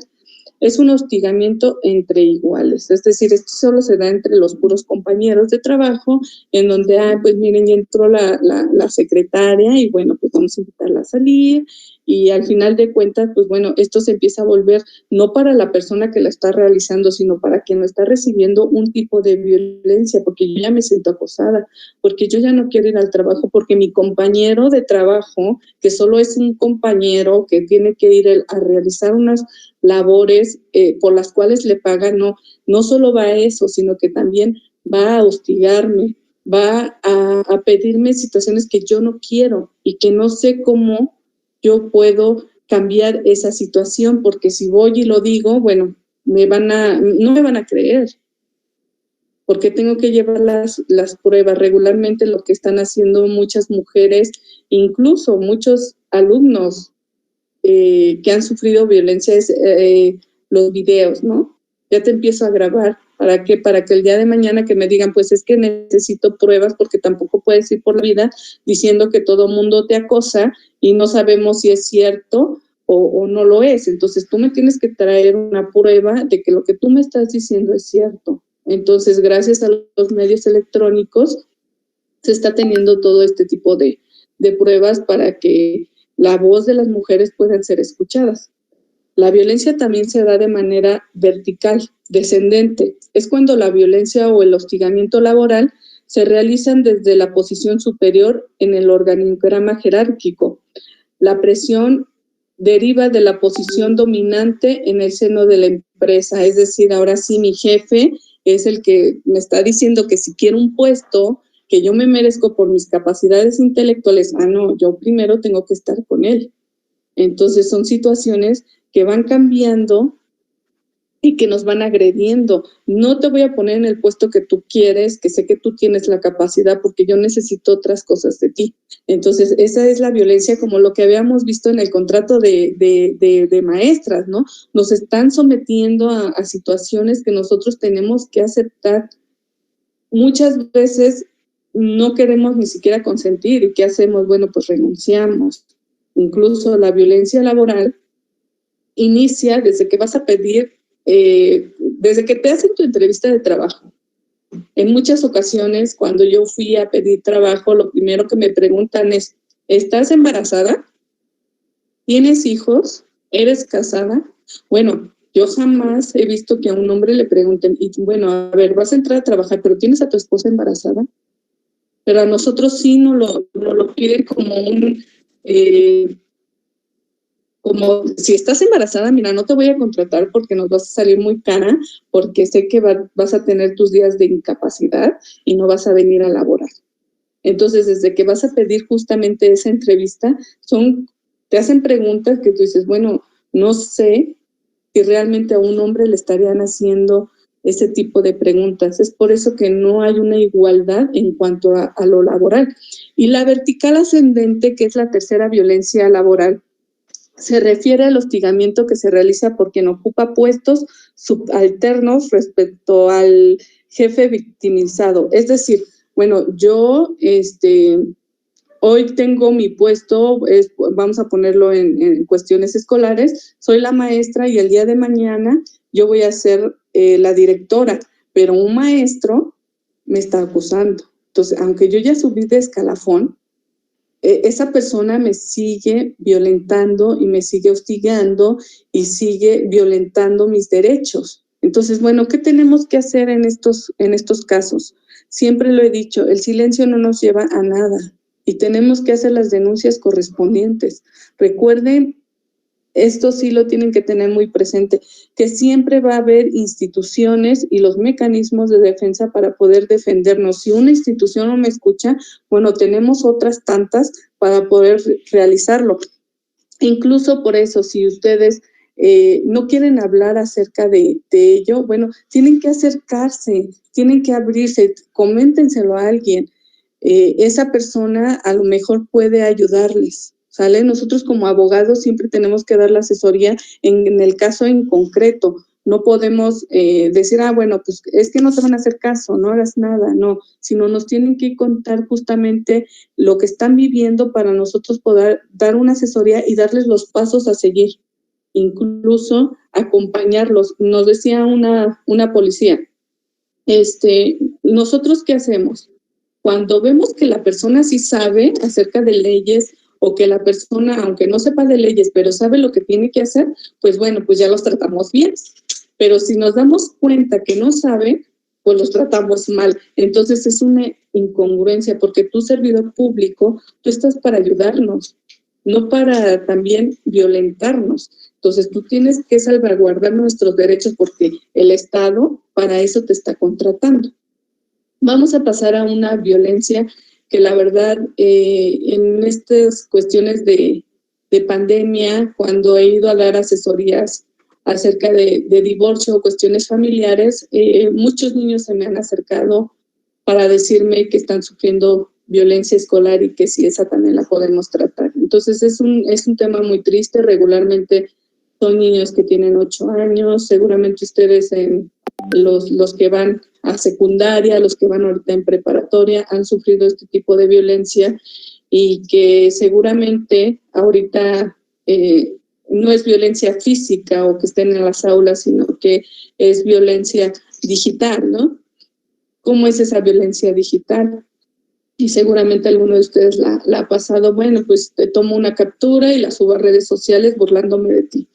Es un hostigamiento entre iguales, es decir, esto solo se da entre los puros compañeros de trabajo, en donde, pues miren, ya entró la secretaria y bueno, pues vamos a invitarla a salir, y al final de cuentas, pues bueno, esto se empieza a volver no para la persona que la está realizando, sino para quien lo está recibiendo un tipo de violencia, porque yo ya me siento acosada, porque yo ya no quiero ir al trabajo, porque mi compañero de trabajo, que solo es un compañero que tiene que ir a realizar unas labores por las cuales le pagan, no solo va a eso, sino que también va a hostigarme, va a pedirme situaciones que yo no quiero y que no sé cómo yo puedo cambiar esa situación, porque si voy y lo digo, bueno, no me van a creer, porque tengo que llevar las pruebas. Regularmente lo que están haciendo muchas mujeres, incluso muchos alumnos que han sufrido violencia, es los videos, ¿no? Ya te empiezo a grabar. ¿Para qué? Para que el día de mañana que me digan, pues es que necesito pruebas, porque tampoco puedes ir por la vida diciendo que todo mundo te acosa y no sabemos si es cierto o no lo es. Entonces tú me tienes que traer una prueba de que lo que tú me estás diciendo es cierto. Entonces, gracias a los medios electrónicos, se está teniendo todo este tipo de pruebas para que la voz de las mujeres puedan ser escuchadas. La violencia también se da de manera vertical, descendente. Es cuando la violencia o el hostigamiento laboral se realizan desde la posición superior en el organigrama jerárquico. La presión deriva de la posición dominante en el seno de la empresa, es decir, ahora sí mi jefe es el que me está diciendo que si quiero un puesto que yo me merezco por mis capacidades intelectuales, no, yo primero tengo que estar con él. Entonces son situaciones que van cambiando y que nos van agrediendo. No te voy a poner en el puesto que tú quieres, que sé que tú tienes la capacidad, porque yo necesito otras cosas de ti. Entonces, esa es la violencia, como lo que habíamos visto en el contrato de maestras, ¿no? Nos están sometiendo a situaciones que nosotros tenemos que aceptar. Muchas veces no queremos ni siquiera consentir. ¿Y qué hacemos? Bueno, pues renunciamos. Incluso la violencia laboral inicia desde que vas a pedir, desde que te hacen tu entrevista de trabajo. En muchas ocasiones, cuando yo fui a pedir trabajo, lo primero que me preguntan es, ¿estás embarazada? ¿Tienes hijos? ¿Eres casada? Bueno, yo jamás he visto que a un hombre le pregunten, y bueno, a ver, vas a entrar a trabajar, pero ¿tienes a tu esposa embarazada? Pero a nosotros sí nos lo piden como un... como si estás embarazada, mira, no te voy a contratar porque nos vas a salir muy cara, porque sé que vas a tener tus días de incapacidad y no vas a venir a laborar. Entonces, desde que vas a pedir justamente esa entrevista, te hacen preguntas que tú dices, bueno, no sé si realmente a un hombre le estarían haciendo ese tipo de preguntas. Es por eso que no hay una igualdad en cuanto a lo laboral. Y la vertical ascendente, que es la tercera violencia laboral, se refiere al hostigamiento que se realiza por quien ocupa puestos subalternos respecto al jefe victimizado. Es decir, bueno, yo hoy tengo mi puesto, vamos a ponerlo en cuestiones escolares, soy la maestra y el día de mañana yo voy a ser la directora, pero un maestro me está acusando. Entonces, aunque yo ya subí de escalafón, esa persona me sigue violentando y me sigue hostigando y sigue violentando mis derechos. Entonces, bueno, ¿qué tenemos que hacer en estos casos? Siempre lo he dicho, el silencio no nos lleva a nada y tenemos que hacer las denuncias correspondientes. Recuerden, esto sí lo tienen que tener muy presente, que siempre va a haber instituciones y los mecanismos de defensa para poder defendernos. Si una institución no me escucha, bueno, tenemos otras tantas para poder realizarlo. Incluso por eso, si ustedes no quieren hablar acerca de ello, bueno, tienen que acercarse, tienen que abrirse, coméntenselo a alguien. Esa persona a lo mejor puede ayudarles. ¿Sale? Nosotros como abogados siempre tenemos que dar la asesoría en el caso en concreto. No podemos decir, bueno, pues es que no te van a hacer caso, no hagas nada, no, sino nos tienen que contar justamente lo que están viviendo para nosotros poder dar una asesoría y darles los pasos a seguir, incluso acompañarlos. Nos decía una policía, ¿nosotros qué hacemos? Cuando vemos que la persona sí sabe acerca de leyes o que la persona, aunque no sepa de leyes, pero sabe lo que tiene que hacer, pues bueno, pues ya los tratamos bien. Pero si nos damos cuenta que no sabe, pues los tratamos mal. Entonces es una incongruencia, porque tú, servidor público, tú estás para ayudarnos, no para también violentarnos. Entonces tú tienes que salvaguardar nuestros derechos porque el Estado para eso te está contratando. Vamos a pasar a una violencia que la verdad en estas cuestiones de pandemia, cuando he ido a dar asesorías acerca de divorcio o cuestiones familiares, muchos niños se me han acercado para decirme que están sufriendo violencia escolar y que si esa también la podemos tratar. Entonces es un tema muy triste. Regularmente son niños que tienen 8 años, seguramente ustedes los que van a secundaria, los que van ahorita en preparatoria, han sufrido este tipo de violencia y que seguramente ahorita no es violencia física o que estén en las aulas, sino que es violencia digital, ¿no? ¿Cómo es esa violencia digital? Y seguramente alguno de ustedes la ha pasado. Bueno, pues te tomo una captura y la subo a redes sociales burlándome de ti.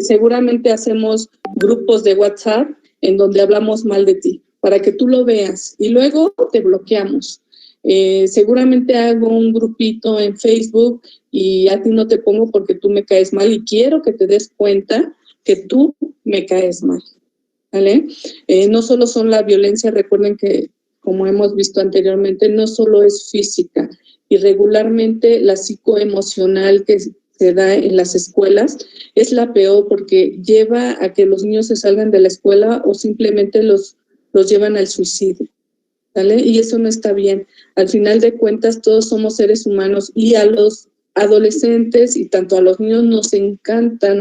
Seguramente hacemos grupos de WhatsApp en donde hablamos mal de ti, para que tú lo veas, y luego te bloqueamos. Seguramente hago un grupito en Facebook y a ti no te pongo porque tú me caes mal, y quiero que te des cuenta que tú me caes mal, ¿vale? No solo son la violencia, recuerden que, como hemos visto anteriormente, no solo es física, y regularmente la psicoemocional que se da en las escuelas es la peor, porque lleva a que los niños se salgan de la escuela o simplemente los llevan al suicidio, ¿vale? Y eso no está bien. Al final de cuentas, todos somos seres humanos, y a los adolescentes y tanto a los niños nos encanta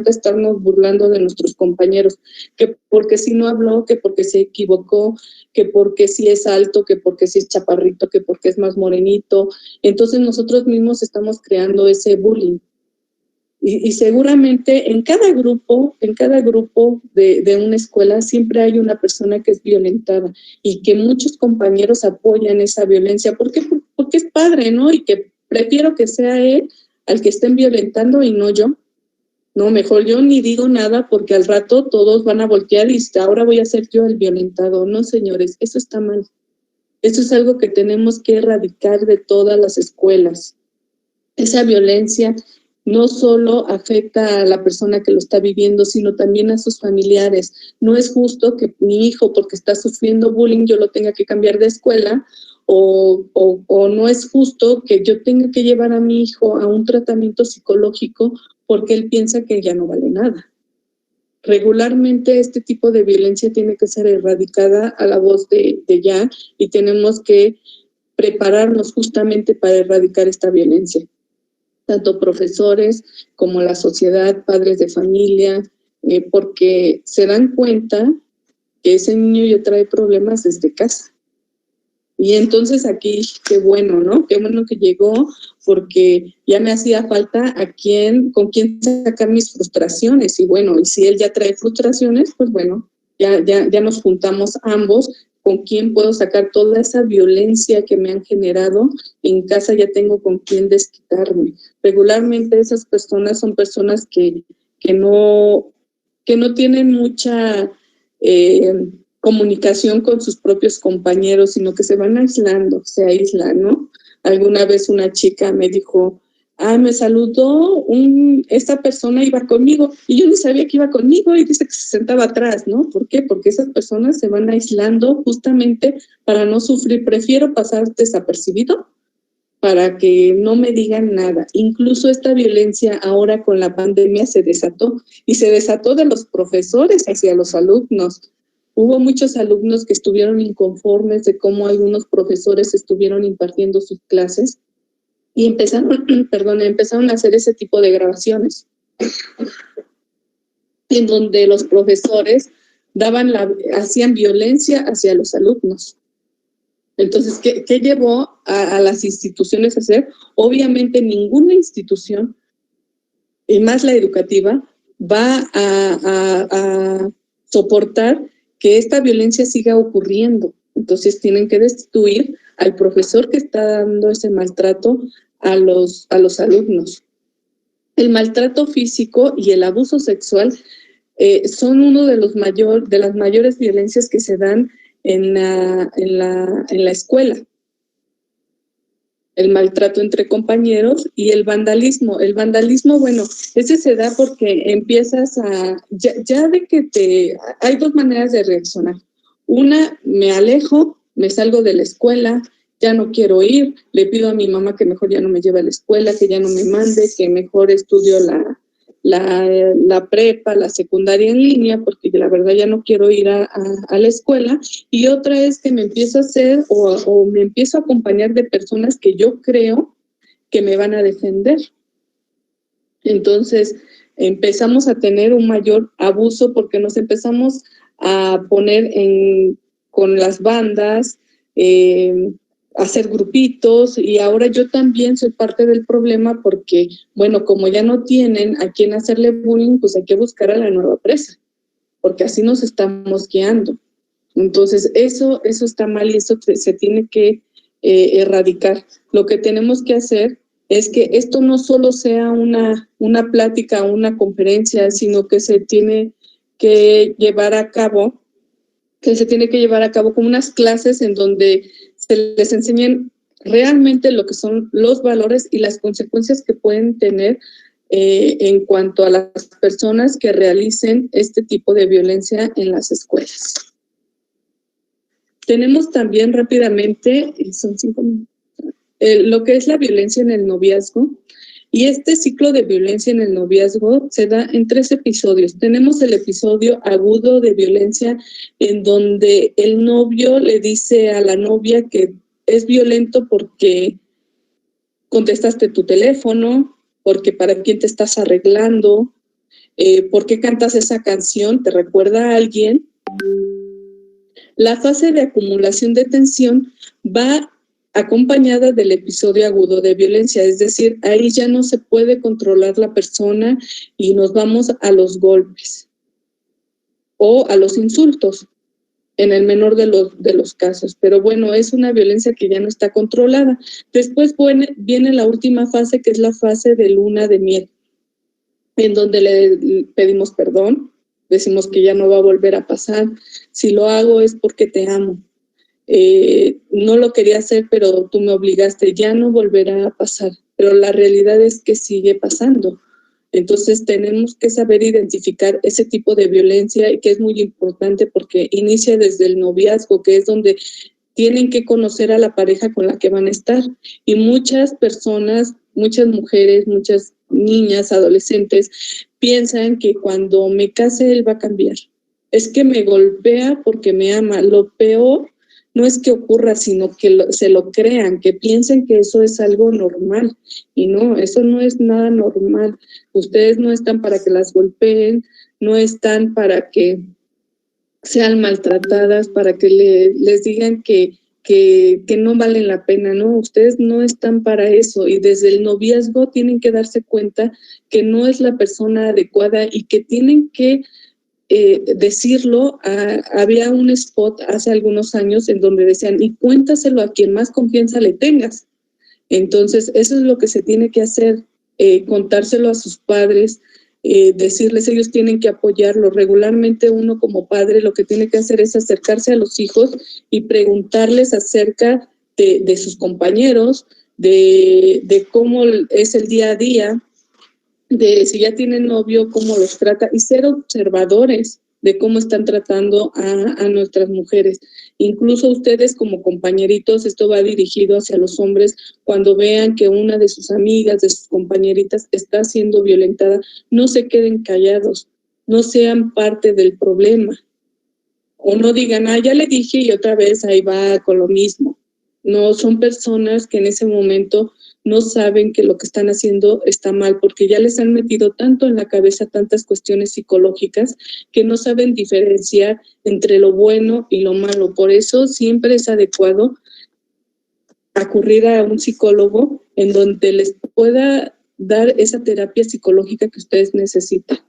estarnos burlando de nuestros compañeros, que porque si no habló, que porque se equivocó, que porque si es alto, que porque si es chaparrito, que porque es más morenito. Entonces nosotros mismos estamos creando ese bullying. Y seguramente en cada grupo de una escuela siempre hay una persona que es violentada, y que muchos compañeros apoyan esa violencia. ¿Por qué? Porque es padre, ¿no? Y que prefiero que sea él al que estén violentando y no yo. No, mejor yo ni digo nada, porque al rato todos van a voltear y ahora voy a ser yo el violentado. No, señores, eso está mal. Eso es algo que tenemos que erradicar de todas las escuelas. Esa violencia no solo afecta a la persona que lo está viviendo, sino también a sus familiares. No es justo que mi hijo, porque está sufriendo bullying, yo lo tenga que cambiar de escuela, o no es justo que yo tenga que llevar a mi hijo a un tratamiento psicológico porque él piensa que ya no vale nada. Regularmente este tipo de violencia tiene que ser erradicada a la voz de ya, y tenemos que prepararnos justamente para erradicar esta violencia. Tanto profesores como la sociedad, padres de familia, porque se dan cuenta que ese niño ya trae problemas desde casa. Y entonces aquí, qué bueno, ¿no? Qué bueno que llegó, porque ya me hacía falta con quién sacar mis frustraciones. Y bueno, y si él ya trae frustraciones, pues bueno, ya nos juntamos ambos. ¿Con quién puedo sacar toda esa violencia que me han generado? En casa ya tengo con quién desquitarme. Regularmente esas personas son personas que no tienen mucha comunicación con sus propios compañeros, sino que se van aislando, se aíslan, ¿no? Alguna vez una chica me dijo, me saludó, esta persona iba conmigo, y yo ni sabía que iba conmigo, y dice que se sentaba atrás, ¿no? ¿Por qué? Porque esas personas se van aislando justamente para no sufrir. Prefiero pasar desapercibido para que no me digan nada. Incluso esta violencia ahora con la pandemia se desató, y se desató de los profesores hacia los alumnos. Hubo muchos alumnos que estuvieron inconformes de cómo algunos profesores estuvieron impartiendo sus clases, y empezaron a hacer ese tipo de grabaciones en donde los profesores hacían violencia hacia los alumnos. Entonces, ¿qué llevó a las instituciones a hacer? Obviamente ninguna institución, y más la educativa, va a soportar que esta violencia siga ocurriendo. Entonces tienen que destituir al profesor que está dando ese maltrato a los alumnos. El maltrato físico y el abuso sexual son uno de las mayores violencias que se dan en la escuela. El maltrato entre compañeros y el vandalismo. El vandalismo, bueno, ese se da porque empiezas ya de que hay dos maneras de reaccionar. Una, me alejo, me salgo de la escuela, ya no quiero ir, le pido a mi mamá que mejor ya no me lleve a la escuela, que ya no me mande, que mejor estudio la prepa, la secundaria en línea, porque la verdad ya no quiero ir a la escuela. Y otra es que me empiezo a hacer o me empiezo a acompañar de personas que yo creo que me van a defender. Entonces empezamos a tener un mayor abuso porque nos empezamos a poner con las bandas, hacer grupitos, y ahora yo también soy parte del problema porque, bueno, como ya no tienen a quién hacerle bullying, pues hay que buscar a la nueva presa, porque así nos estamos guiando. Entonces, eso está mal y eso se tiene que erradicar. Lo que tenemos que hacer es que esto no solo sea una plática, una conferencia, sino que se tiene que llevar a cabo, como unas clases en donde se les enseñen realmente lo que son los valores y las consecuencias que pueden tener en cuanto a las personas que realicen este tipo de violencia en las escuelas. Tenemos también rápidamente, son 5 minutos, lo que es la violencia en el noviazgo. Y este ciclo de violencia en el noviazgo se da en 3 episodios. Tenemos el episodio agudo de violencia, en donde el novio le dice a la novia que es violento porque contestaste tu teléfono, porque para quién te estás arreglando, por qué cantas esa canción, te recuerda a alguien. La fase de acumulación de tensión va acompañada del episodio agudo de violencia, es decir, ahí ya no se puede controlar la persona y nos vamos a los golpes o a los insultos, en el menor de los casos. Pero bueno, es una violencia que ya no está controlada. Después viene la última fase, que es la fase de luna de miel, en donde le pedimos perdón, decimos que ya no va a volver a pasar. Si lo hago es porque te amo. No lo quería hacer, pero tú me obligaste, ya no volverá a pasar. Pero la realidad es que sigue pasando. Entonces tenemos que saber identificar ese tipo de violencia, y que es muy importante porque inicia desde el noviazgo, que es donde tienen que conocer a la pareja con la que van a estar. Y muchas personas, muchas mujeres, muchas niñas, adolescentes, piensan que cuando me case él va a cambiar. Es que me golpea porque me ama. Lo peor no es que ocurra, sino que se lo crean, que piensen que eso es algo normal. Y no, eso no es nada normal. Ustedes no están para que las golpeen, no están para que sean maltratadas, para que les digan que no valen la pena, ¿no? Ustedes no están para eso, y desde el noviazgo tienen que darse cuenta que no es la persona adecuada y que tienen que decirlo. Había un spot hace algunos años en donde decían, y cuéntaselo a quien más confianza le tengas. Entonces, eso es lo que se tiene que hacer, contárselo a sus padres, decirles, ellos tienen que apoyarlo. Regularmente uno como padre lo que tiene que hacer es acercarse a los hijos y preguntarles acerca de sus compañeros, de cómo es el día a día, de si ya tienen novio, cómo los trata, y ser observadores de cómo están tratando a nuestras mujeres. Incluso ustedes como compañeritos, esto va dirigido hacia los hombres, cuando vean que una de sus amigas, de sus compañeritas está siendo violentada, no se queden callados, no sean parte del problema, o no digan, ya le dije y otra vez ahí va con lo mismo. No, son personas que en ese momento no saben que lo que están haciendo está mal, porque ya les han metido tanto en la cabeza tantas cuestiones psicológicas que no saben diferenciar entre lo bueno y lo malo. Por eso siempre es adecuado acudir a un psicólogo en donde les pueda dar esa terapia psicológica que ustedes necesitan.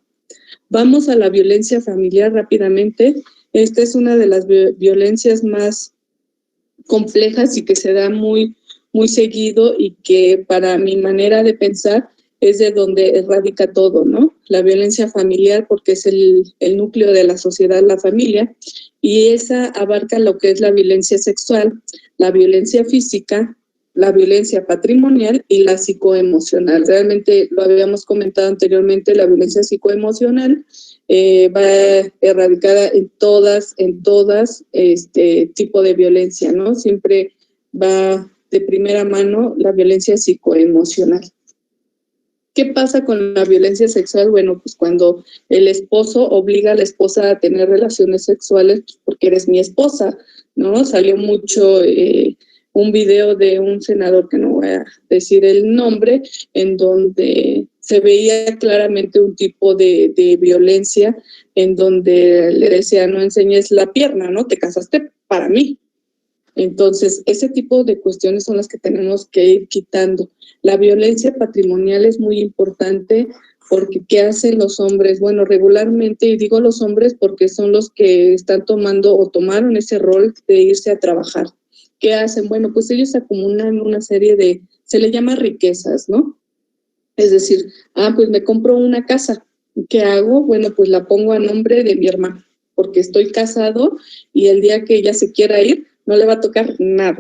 Vamos a la violencia familiar rápidamente. Esta es una de las violencias más complejas y que se da muy seguido, y que para mi manera de pensar es de donde radica todo, ¿no? La violencia familiar, porque es el núcleo de la sociedad, la familia, y esa abarca lo que es la violencia sexual, la violencia física, la violencia patrimonial y la psicoemocional. Realmente lo habíamos comentado anteriormente, la violencia psicoemocional va erradicada en todas tipo de violencia, ¿no? Siempre va de primera mano la violencia psicoemocional. ¿Qué pasa con la violencia sexual? Bueno, pues cuando el esposo obliga a la esposa a tener relaciones sexuales, pues porque eres mi esposa, ¿no? Salió mucho un video de un senador, que no voy a decir el nombre, en donde se veía claramente un tipo de violencia, en donde le decía, no enseñes la pierna, ¿no? Te casaste para mí. Entonces, ese tipo de cuestiones son las que tenemos que ir quitando. La violencia patrimonial es muy importante porque ¿qué hacen los hombres? Bueno, regularmente, y digo los hombres porque son los que están tomando o tomaron ese rol de irse a trabajar. ¿Qué hacen? Bueno, pues ellos acumulan una serie de, se le llama riquezas, ¿no? Es decir, pues me compro una casa. ¿Qué hago? Bueno, pues la pongo a nombre de mi hermano, porque estoy casado y el día que ella se quiera ir, no le va a tocar nada,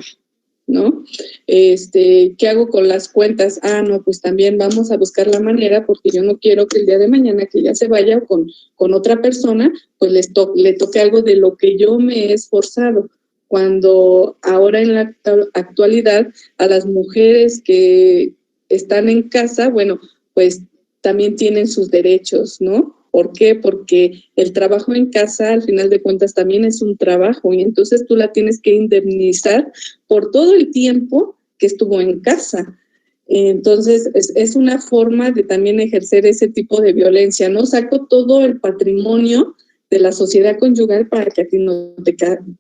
¿no? ¿Qué hago con las cuentas? No, pues también vamos a buscar la manera, porque yo no quiero que el día de mañana que ella se vaya con otra persona, pues le toque algo de lo que yo me he esforzado. Cuando ahora en la actualidad a las mujeres que están en casa, bueno, pues también tienen sus derechos, ¿no? ¿Por qué? Porque el trabajo en casa, al final de cuentas, también es un trabajo y entonces tú la tienes que indemnizar por todo el tiempo que estuvo en casa. Entonces, es una forma de también ejercer ese tipo de violencia, ¿no? Saco todo el patrimonio de la sociedad conyugal para que a ti no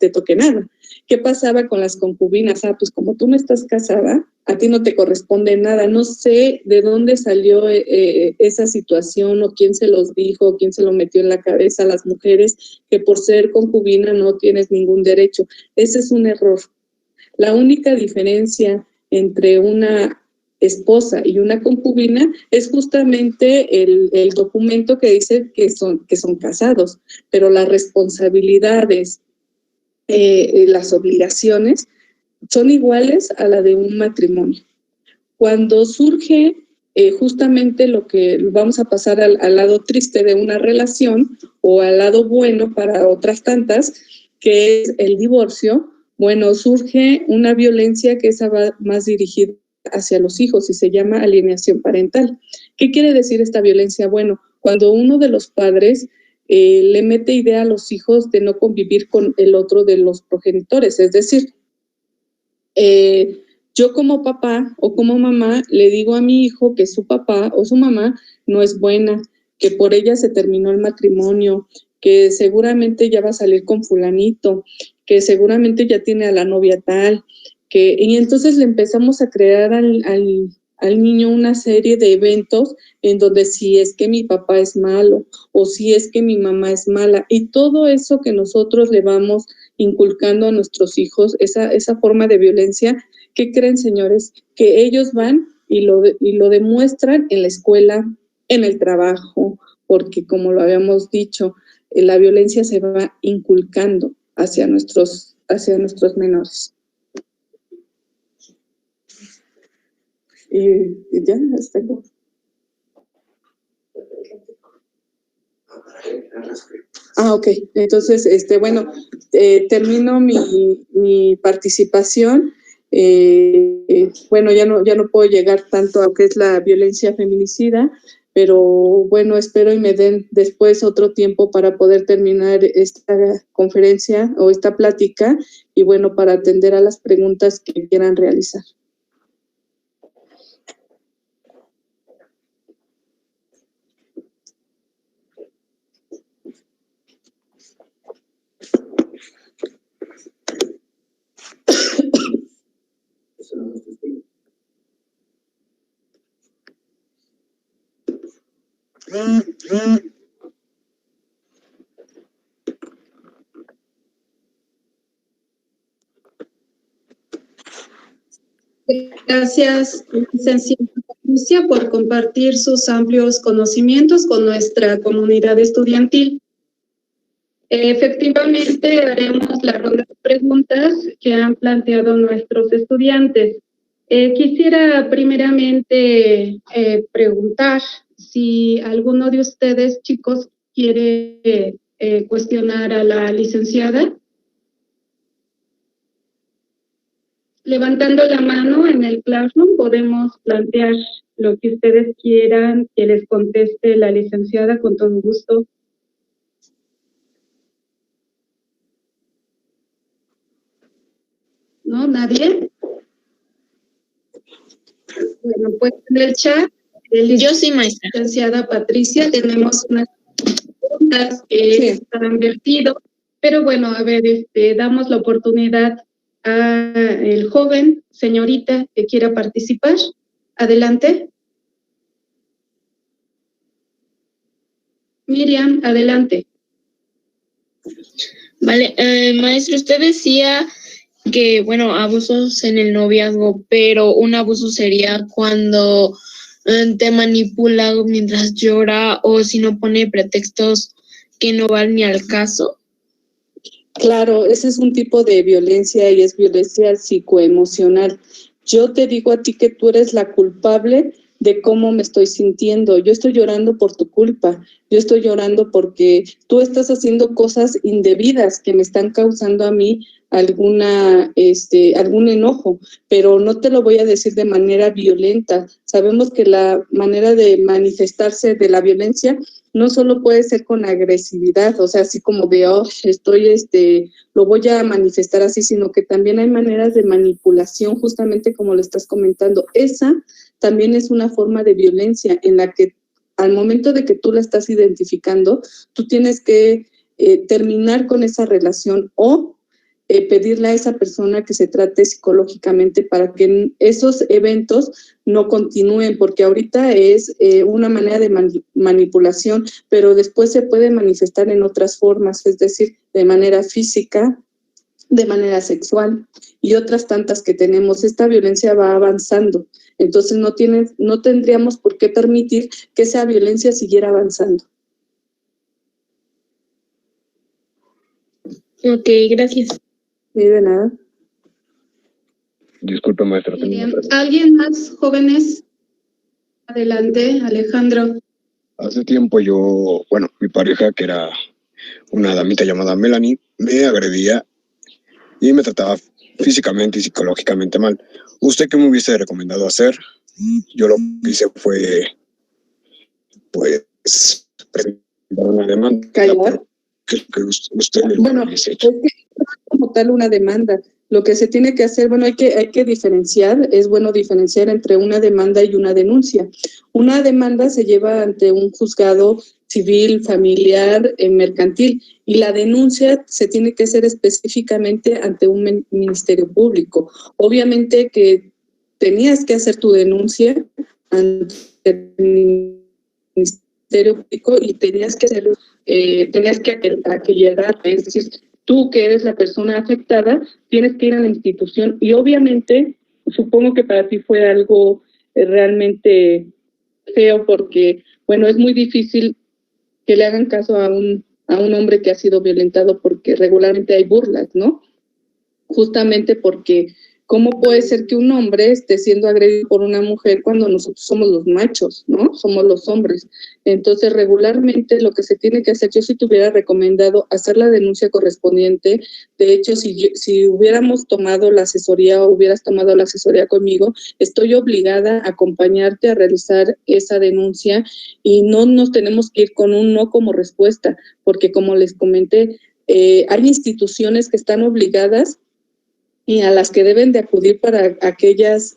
te toque nada. ¿Qué pasaba con las concubinas? Pues como tú no estás casada, a ti no te corresponde nada. No sé de dónde salió esa situación o quién se los dijo, o quién se lo metió en la cabeza a las mujeres, que por ser concubina no tienes ningún derecho. Ese es un error. La única diferencia entre una esposa y una concubina es justamente el documento que dice que son casados, pero las responsabilidades, las obligaciones son iguales a la de un matrimonio. Cuando surge justamente lo que vamos a pasar al lado triste de una relación o al lado bueno para otras tantas, que es el divorcio, bueno, surge una violencia que esa va más dirigida hacia los hijos y se llama alienación parental. ¿Qué quiere decir esta violencia? Bueno, cuando uno de los padres le mete idea a los hijos de no convivir con el otro de los progenitores, es decir, yo como papá o como mamá le digo a mi hijo que su papá o su mamá no es buena, que por ella se terminó el matrimonio, que seguramente ya va a salir con fulanito, que seguramente ya tiene a la novia tal, y entonces le empezamos a crear al niño una serie de eventos en donde si es que mi papá es malo o si es que mi mamá es mala, y todo eso que nosotros le vamos inculcando a nuestros hijos, esa forma de violencia, ¿qué creen, señores? Que ellos van y lo demuestran en la escuela, en el trabajo, porque como lo habíamos dicho, la violencia se va inculcando hacia nuestros menores. Ya, hasta aquí. Ok. Entonces, bueno, termino mi participación. Bueno, ya no puedo llegar tanto a lo que es la violencia feminicida, pero bueno, espero y me den después otro tiempo para poder terminar esta conferencia o esta plática y bueno, para atender a las preguntas que quieran realizar. Gracias, licenciada Patricia, por compartir sus amplios conocimientos con nuestra comunidad estudiantil. Efectivamente, haremos la ronda de preguntas que han planteado nuestros estudiantes. Quisiera primeramente preguntar si alguno de ustedes, chicos, quiere cuestionar a la licenciada. Levantando la mano en el Classroom podemos plantear lo que ustedes quieran que les conteste la licenciada con todo gusto. ¿No? ¿Nadie? Bueno, pues en el chat, yo sí, maestra. Licenciada Patricia, tenemos unas preguntas que se han vertido, pero bueno, a ver, damos la oportunidad a el joven, señorita, que quiera participar. Adelante. Miriam, adelante. Vale, maestro, usted decía que, bueno, abusos en el noviazgo, pero un abuso sería cuando te manipula mientras llora o si no pone pretextos que no van ni al caso. Claro, ese es un tipo de violencia y es violencia psicoemocional. Yo te digo a ti que tú eres la culpable de cómo me estoy sintiendo. Yo estoy llorando por tu culpa. Yo estoy llorando porque tú estás haciendo cosas indebidas que me están causando a mí algún enojo, pero no te lo voy a decir de manera violenta. Sabemos que la manera de manifestarse de la violencia no solo puede ser con agresividad, o sea, así como de, lo voy a manifestar así, sino que también hay maneras de manipulación, justamente como lo estás comentando. Esa también es una forma de violencia en la que al momento de que tú la estás identificando, tú tienes que terminar con esa relación o pedirle a esa persona que se trate psicológicamente para que esos eventos no continúen, porque ahorita es una manera de manipulación, pero después se puede manifestar en otras formas, es decir, de manera física, de manera sexual y otras tantas que tenemos. Esta violencia va avanzando, entonces no tendríamos por qué permitir que esa violencia siguiera avanzando. Ok, gracias. Sí, de nada. Disculpe, maestra. ¿Alguien más, jóvenes? Adelante, Alejandro. Hace tiempo mi pareja, que era una damita llamada Melanie, me agredía y me trataba físicamente y psicológicamente mal. ¿Usted qué me hubiese recomendado hacer? Yo lo que hice fue, pues, presentar una demanda. ¿Callar? Que usted Bueno, hubiese hecho. es que como tal una demanda. Lo que se tiene que hacer, bueno, hay que diferenciar, es bueno diferenciar entre una demanda y una denuncia. Una demanda se lleva ante un juzgado civil, familiar, mercantil, y la denuncia se tiene que hacer específicamente ante un ministerio público. Obviamente que tenías que hacer tu denuncia ante el ministerio público y tenías que llegar, es decir, tú que eres la persona afectada, tienes que ir a la institución y obviamente, supongo que para ti fue algo realmente feo porque, bueno, es muy difícil que le hagan caso a un hombre que ha sido violentado porque regularmente hay burlas, ¿no? Justamente porque ¿cómo puede ser que un hombre esté siendo agredido por una mujer cuando nosotros somos los machos, ¿no? Somos los hombres. Entonces, regularmente lo que se tiene que hacer, yo sí te hubiera recomendado hacer la denuncia correspondiente. De hecho, si hubiéramos tomado la asesoría o hubieras tomado la asesoría conmigo, estoy obligada a acompañarte a realizar esa denuncia y no nos tenemos que ir con un no como respuesta, porque como les comenté, hay instituciones que están obligadas y a las que deben de acudir para aquellas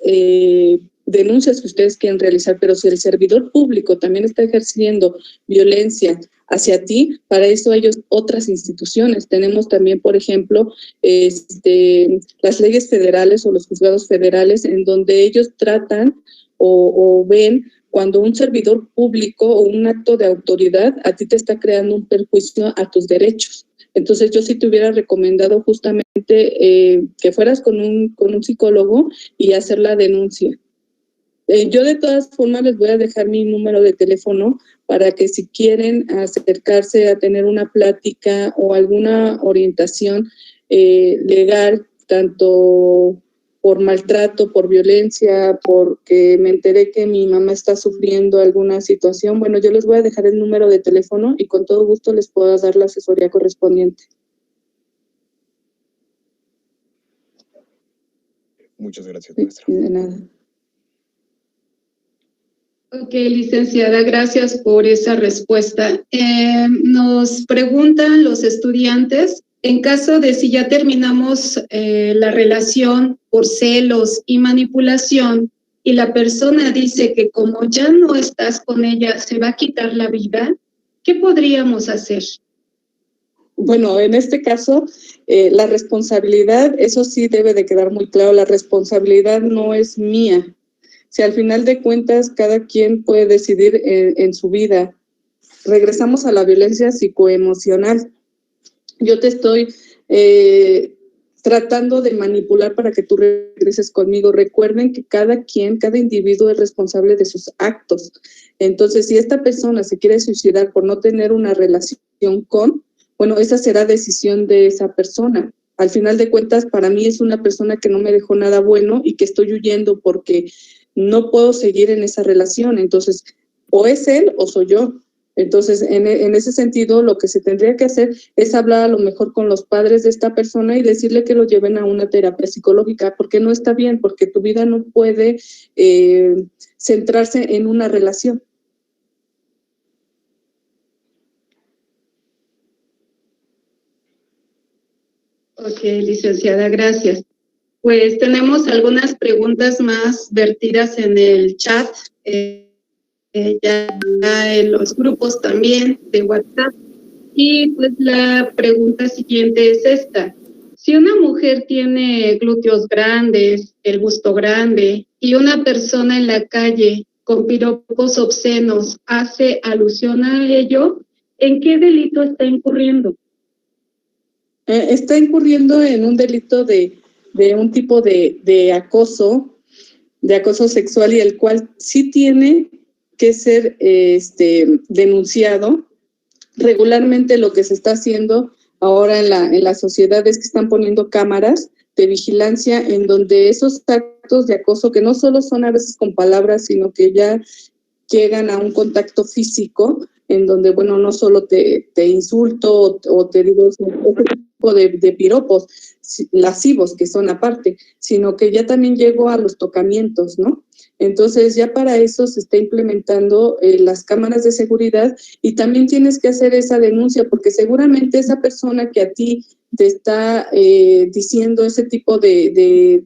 denuncias que ustedes quieren realizar, pero si el servidor público también está ejerciendo violencia hacia ti, para eso hay otras instituciones. Tenemos también, por ejemplo, las leyes federales o los juzgados federales en donde ellos tratan o ven cuando un servidor público o un acto de autoridad a ti te está creando un perjuicio a tus derechos. Entonces yo sí te hubiera recomendado justamente que fueras con un psicólogo y hacer la denuncia. Yo de todas formas les voy a dejar mi número de teléfono para que si quieren acercarse a tener una plática o alguna orientación legal, tanto por maltrato, por violencia, porque me enteré que mi mamá está sufriendo alguna situación, bueno, yo les voy a dejar el número de teléfono y con todo gusto les puedo dar la asesoría correspondiente. Muchas gracias, maestra. De nada. Ok, licenciada, gracias por esa respuesta. Nos preguntan los estudiantes, en caso de si ya terminamos la relación por celos y manipulación y la persona dice que como ya no estás con ella se va a quitar la vida, ¿qué podríamos hacer? Bueno, en este caso, la responsabilidad, eso sí debe de quedar muy claro, la responsabilidad no es mía. Si al final de cuentas cada quien puede decidir en su vida regresamos a la violencia psicoemocional. Yo te estoy tratando de manipular para que tú regreses conmigo. Recuerden que cada individuo es responsable de sus actos. Entonces, si esta persona se quiere suicidar por no tener una relación con, bueno, esa será decisión de esa persona. Al final de cuentas, para mí es una persona que no me dejó nada bueno y que estoy huyendo porque no puedo seguir en esa relación. Entonces, o es él o soy yo. Entonces, en ese sentido, lo que se tendría que hacer es hablar a lo mejor con los padres de esta persona y decirle que lo lleven a una terapia psicológica, porque no está bien, porque tu vida no puede centrarse en una relación. Ok, licenciada, gracias. Pues tenemos algunas preguntas más vertidas en el chat, ya en los grupos también de WhatsApp. Y pues la pregunta siguiente es esta. Si una mujer tiene glúteos grandes, el busto grande, y una persona en la calle con piropos obscenos hace alusión a ello, ¿en qué delito está incurriendo? Está incurriendo en un delito de un tipo de acoso sexual, y el cual sí tiene que ser denunciado. Regularmente lo que se está haciendo ahora en la sociedad es que están poniendo cámaras de vigilancia en donde esos actos de acoso, que no solo son a veces con palabras, sino que ya llegan a un contacto físico, en donde, bueno, no solo te insulto o te digo ese tipo de piropos lascivos que son aparte, sino que ya también llego a los tocamientos, ¿no? Entonces ya para eso se está implementando las cámaras de seguridad, y también tienes que hacer esa denuncia, porque seguramente esa persona que a ti te está diciendo ese tipo de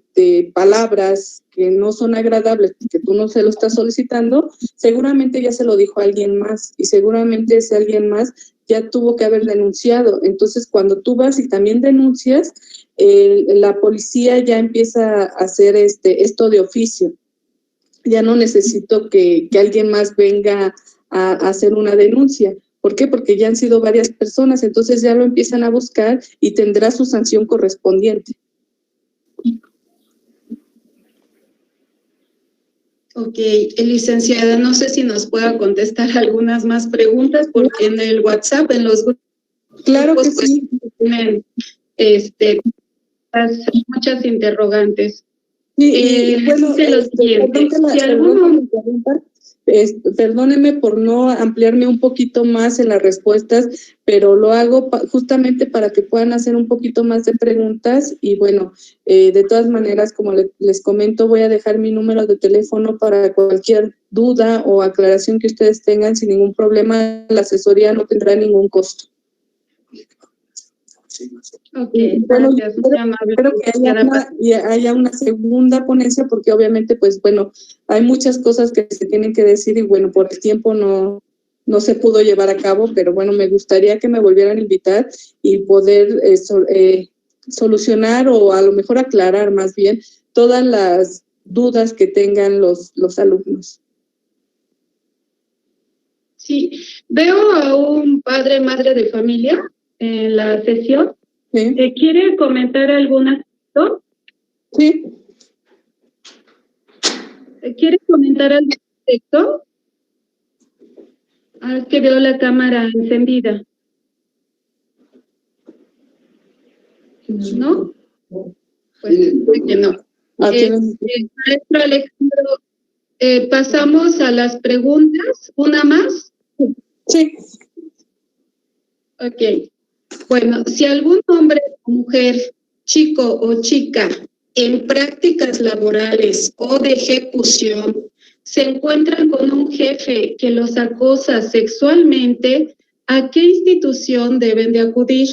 palabras que no son agradables, que tú no se lo estás solicitando, seguramente ya se lo dijo a alguien más, y seguramente ese alguien más ya tuvo que haber denunciado. Entonces, cuando tú vas y también denuncias, la policía ya empieza a hacer esto de oficio. Ya no necesito que alguien más venga a hacer una denuncia. ¿Por qué? Porque ya han sido varias personas, entonces ya lo empiezan a buscar y tendrá su sanción correspondiente. Ok, licenciada, no sé si nos pueda contestar algunas más preguntas, porque en el WhatsApp, en los grupos, claro que pues, sí. Tienen muchas interrogantes. Y bueno, perdóneme por no ampliarme un poquito más en las respuestas, pero lo hago justamente para que puedan hacer un poquito más de preguntas. Y bueno, de todas maneras, como les comento, voy a dejar mi número de teléfono para cualquier duda o aclaración que ustedes tengan sin ningún problema. La asesoría no tendrá ningún costo. Okay, bueno, gracias, espero que haya una segunda ponencia, porque obviamente, pues bueno, hay muchas cosas que se tienen que decir y bueno, por el tiempo no se pudo llevar a cabo, pero bueno, me gustaría que me volvieran a invitar y poder solucionar, o a lo mejor aclarar más bien todas las dudas que tengan los alumnos. Sí, veo a un padre, madre de familia en la sesión. ¿Sí? ¿Quiere comentar algún aspecto? Sí. ¿Quiere comentar algún aspecto? Es que veo la cámara encendida. ¿No? Pues que no. Maestro Alejandro, pasamos a las preguntas. ¿Una más? Sí. Ok. Bueno, si algún hombre o mujer, chico o chica, en prácticas laborales o de ejecución, se encuentran con un jefe que los acosa sexualmente, ¿a qué institución deben de acudir?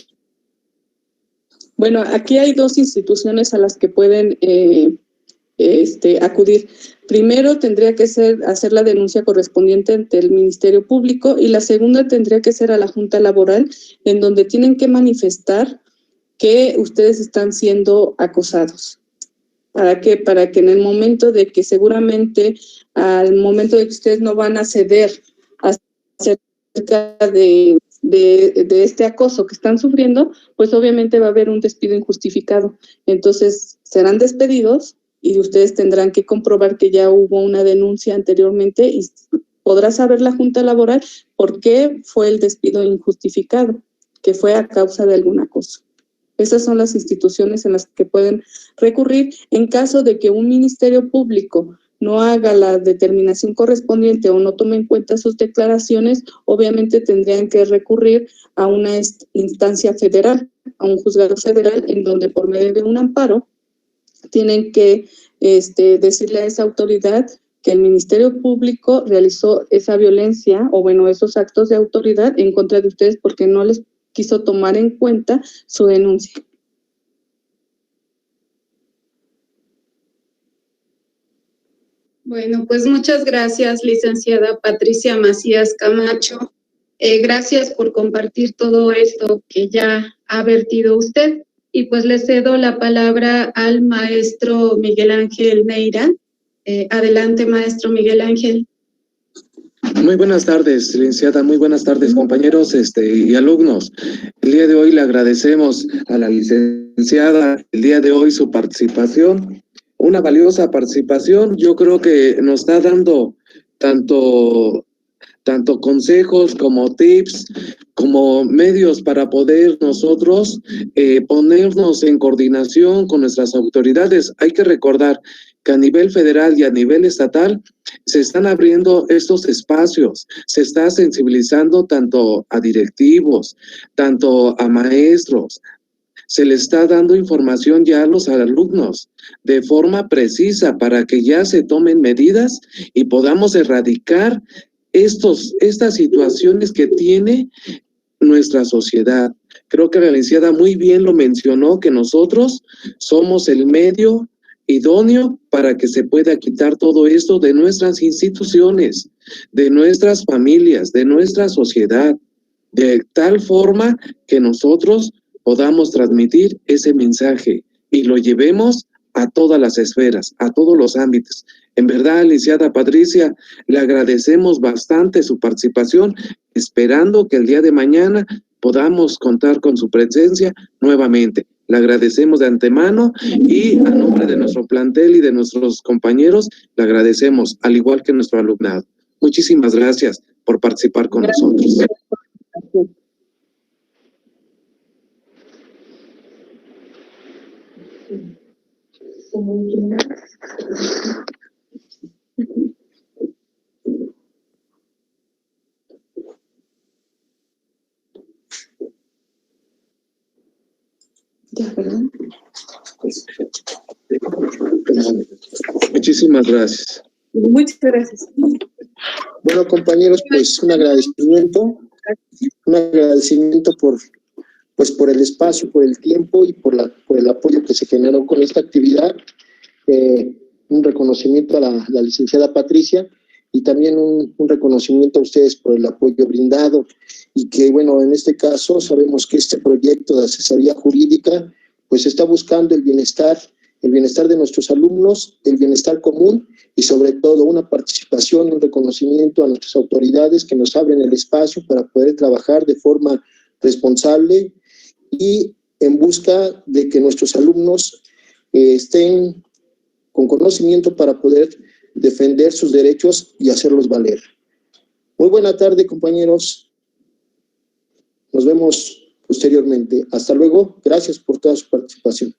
Bueno, aquí hay dos instituciones a las que pueden acudir. Primero tendría que hacer la denuncia correspondiente ante el Ministerio Público, y la segunda tendría que ser a la Junta Laboral, en donde tienen que manifestar que ustedes están siendo acosados. ¿Para qué? Para que en el momento de que seguramente, al momento de que ustedes no van a ceder a hacer acerca de este acoso que están sufriendo, pues obviamente va a haber un despido injustificado. Entonces serán despedidos y ustedes tendrán que comprobar que ya hubo una denuncia anteriormente y podrá saber la Junta Laboral por qué fue el despido injustificado, que fue a causa de algún acoso. Esas son las instituciones en las que pueden recurrir en caso de que un ministerio público no haga la determinación correspondiente o no tome en cuenta sus declaraciones. Obviamente tendrían que recurrir a una instancia federal, a un juzgado federal, en donde por medio de un amparo tienen que decirle a esa autoridad que el Ministerio Público realizó esa violencia o bueno, esos actos de autoridad en contra de ustedes porque no les quiso tomar en cuenta su denuncia. Bueno, pues muchas gracias, licenciada Patricia Macías Camacho. Gracias por compartir todo esto que ya ha vertido usted. Y pues le cedo la palabra al maestro Miguel Ángel Neira. Adelante, maestro Miguel Ángel. Muy buenas tardes, licenciada. Muy buenas tardes, compañeros y alumnos. El día de hoy le agradecemos a la licenciada, el día de hoy su participación, una valiosa participación. Yo creo que nos está dando tanto consejos como tips, como medios para poder nosotros ponernos en coordinación con nuestras autoridades. Hay que recordar que a nivel federal y a nivel estatal se están abriendo estos espacios, se está sensibilizando tanto a directivos, tanto a maestros, se le está dando información ya a los alumnos de forma precisa para que ya se tomen medidas y podamos erradicar estas situaciones que tiene nuestra sociedad. Creo que la licenciada muy bien lo mencionó, que nosotros somos el medio idóneo para que se pueda quitar todo esto de nuestras instituciones, de nuestras familias, de nuestra sociedad, de tal forma que nosotros podamos transmitir ese mensaje y lo llevemos a todas las esferas, a todos los ámbitos. En verdad, licenciada Patricia, le agradecemos bastante su participación, esperando que el día de mañana podamos contar con su presencia nuevamente. Le agradecemos de antemano y a nombre de nuestro plantel y de nuestros compañeros, le agradecemos, al igual que nuestro alumnado. Muchísimas gracias por participar con nosotros. Muchísimas gracias. Muchas gracias. Bueno, compañeros, pues un agradecimiento por el espacio, por el tiempo y por el apoyo que se generó con esta actividad. Un reconocimiento a la licenciada Patricia y también un reconocimiento a ustedes por el apoyo brindado y que, bueno, en este caso sabemos que este proyecto de asesoría jurídica pues está buscando el bienestar de nuestros alumnos, el bienestar común y sobre todo una participación, un reconocimiento a nuestras autoridades que nos abren el espacio para poder trabajar de forma responsable y en busca de que nuestros alumnos estén con conocimiento para poder defender sus derechos y hacerlos valer. Muy buena tarde, compañeros. Nos vemos posteriormente. Hasta luego. Gracias por toda su participación.